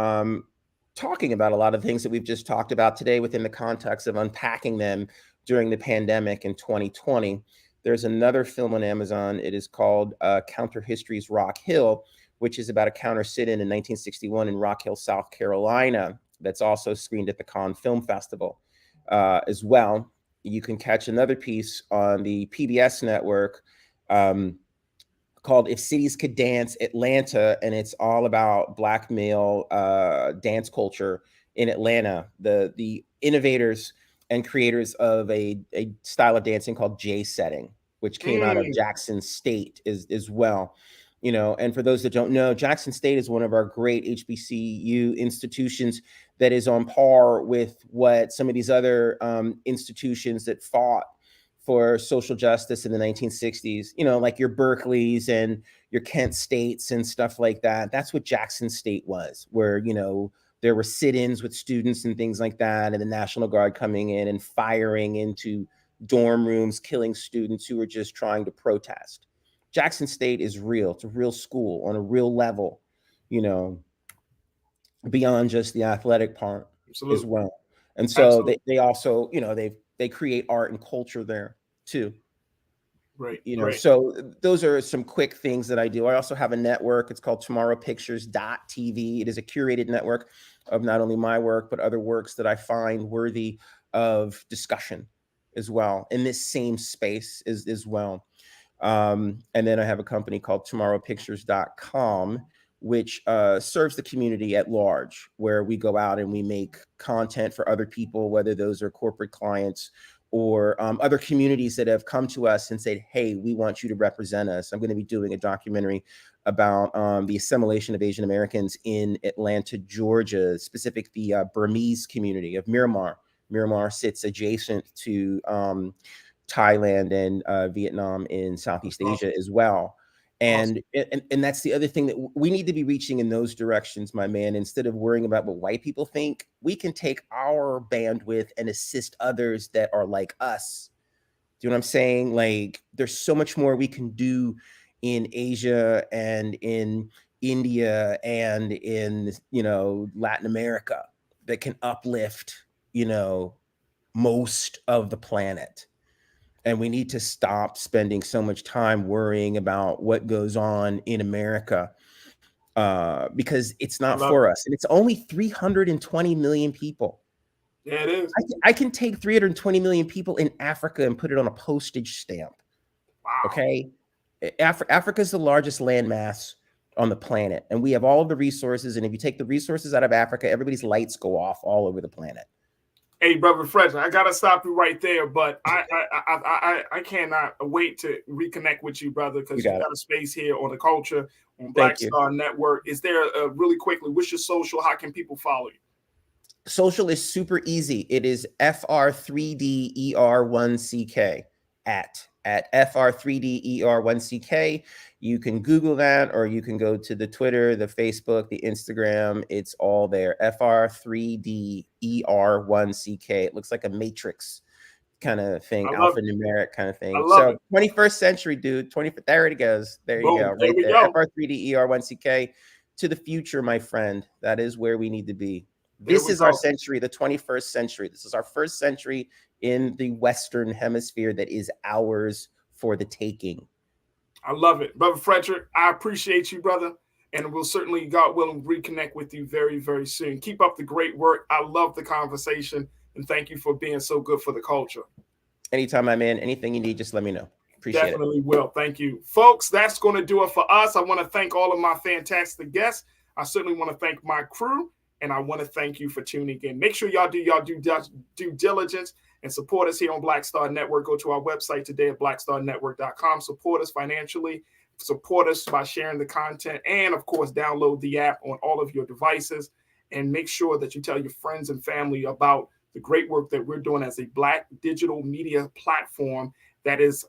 talking about a lot of things that we've just talked about today within the context of unpacking them during the pandemic in 2020. There's another film on Amazon. It is called Counter History's Rock Hill, which is about a counter sit-in 1961 in Rock Hill, South Carolina. That's also screened at the Cannes Film Festival as well. You can catch another piece on the PBS network called If Cities Could Dance Atlanta, and it's all about Black male dance culture in Atlanta. The innovators and creators of a style of dancing called J-setting, which came out of Jackson State as well. You know, and for those that don't know, Jackson State is one of our great HBCU institutions that is on par with what some of these other institutions that fought for social justice in the 1960s, you know, like your Berkeleys and your Kent States and stuff like that. That's what Jackson State was, where, you know, there were sit-ins with students and things like that, and the National Guard coming in and firing into dorm rooms, killing students who were just trying to protest. Jackson State is real. It's a real school on a real level, you know, beyond just the athletic part as well. And so they also, you know, they create art and culture there too. Right. You know, so those are some quick things that I do. I also have a network. It's called tomorrowpictures.tv. It is a curated network of not only my work, but other works that I find worthy of discussion as well in this same space as well. And then I have a company called tomorrowpictures.com, which serves the community at large, where we go out and we make content for other people, whether those are corporate clients or other communities that have come to us and said, hey, we want you to represent us. I'm going to be doing a documentary about the assimilation of Asian Americans in Atlanta, Georgia, specific the Burmese community of Myanmar. Myanmar sits adjacent to Thailand and Vietnam in Southeast Asia as well. And that's the other thing, that we need to be reaching in those directions, my man. Instead of worrying about what white people think, we can take our bandwidth and assist others that are like us. Do you know what I'm saying? Like, there's so much more we can do in Asia and in India and in, you know, Latin America that can uplift, you know, most of the planet. And we need to stop spending so much time worrying about what goes on in America because it's not for us. And it's only 320 million people. Yeah, it is. I can take 320 million people in Africa and put it on a postage stamp. Wow. Okay. Africa is the largest landmass on the planet. And we have all of the resources. And if you take the resources out of Africa, everybody's lights go off all over the planet. Hey, Brother Frederick, I gotta stop you right there, but I cannot wait to reconnect with you, brother, because you got a space here on the culture on Black Star Network. Is there really quickly? What's your social? How can people follow you? Social is super easy. It is FR3DER1CK at FR3DER1CK. You can Google that, or you can go to the Twitter, the Facebook, the Instagram. It's all there. FR3DER1CK. It looks like a matrix kind of thing, alphanumeric kind of thing. So 21st century, dude. There it goes. There you go. Right there. FR3DER1CK. To the future, my friend. That is where we need to be. This is our century, the 21st century. This is our first century in the Western Hemisphere that is ours for the taking. I love it. Brother Frederick, I appreciate you, brother. And we'll certainly, God willing, reconnect with you very, very soon. Keep up the great work. I love the conversation. And thank you for being so good for the culture. Anytime, my man. Anything you need, just let me know. Appreciate it. Definitely will. Thank you. Folks, that's going to do it for us. I want to thank all of my fantastic guests. I certainly want to thank my crew. And I want to thank you for tuning in. Make sure y'all do y'all due diligence and support us here on Black Star Network. Go to our website today at blackstarnetwork.com. Support us financially. Support us by sharing the content. And, of course, download the app on all of your devices. And make sure that you tell your friends and family about the great work that we're doing as a Black digital media platform that is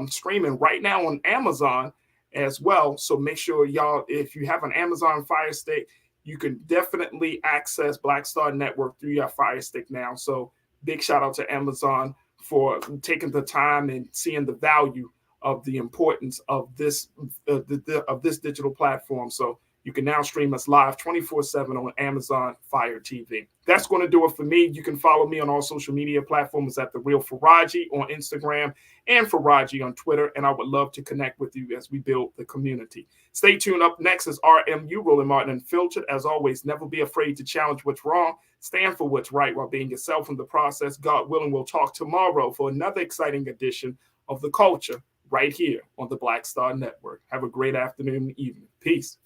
streaming right now on Amazon as well. So make sure y'all, if you have an Amazon Fire Stick, you can definitely access Black Star Network through your Fire Stick now. So big shout out to Amazon for taking the time and seeing the value of the importance of this of this digital platform. So you can now stream us live 24/7 on Amazon Fire TV. That's going to do it for me. You can follow me on all social media platforms at The Real Farajii on Instagram and Farajii on Twitter. And I would love to connect with you as we build the community. Stay tuned. Up next is RMU, Roland Martin Unfiltered. As always, never be afraid to challenge what's wrong. Stand for what's right while being yourself in the process. God willing, we'll talk tomorrow for another exciting edition of The Culture right here on the Black Star Network. Have a great afternoon and evening. Peace.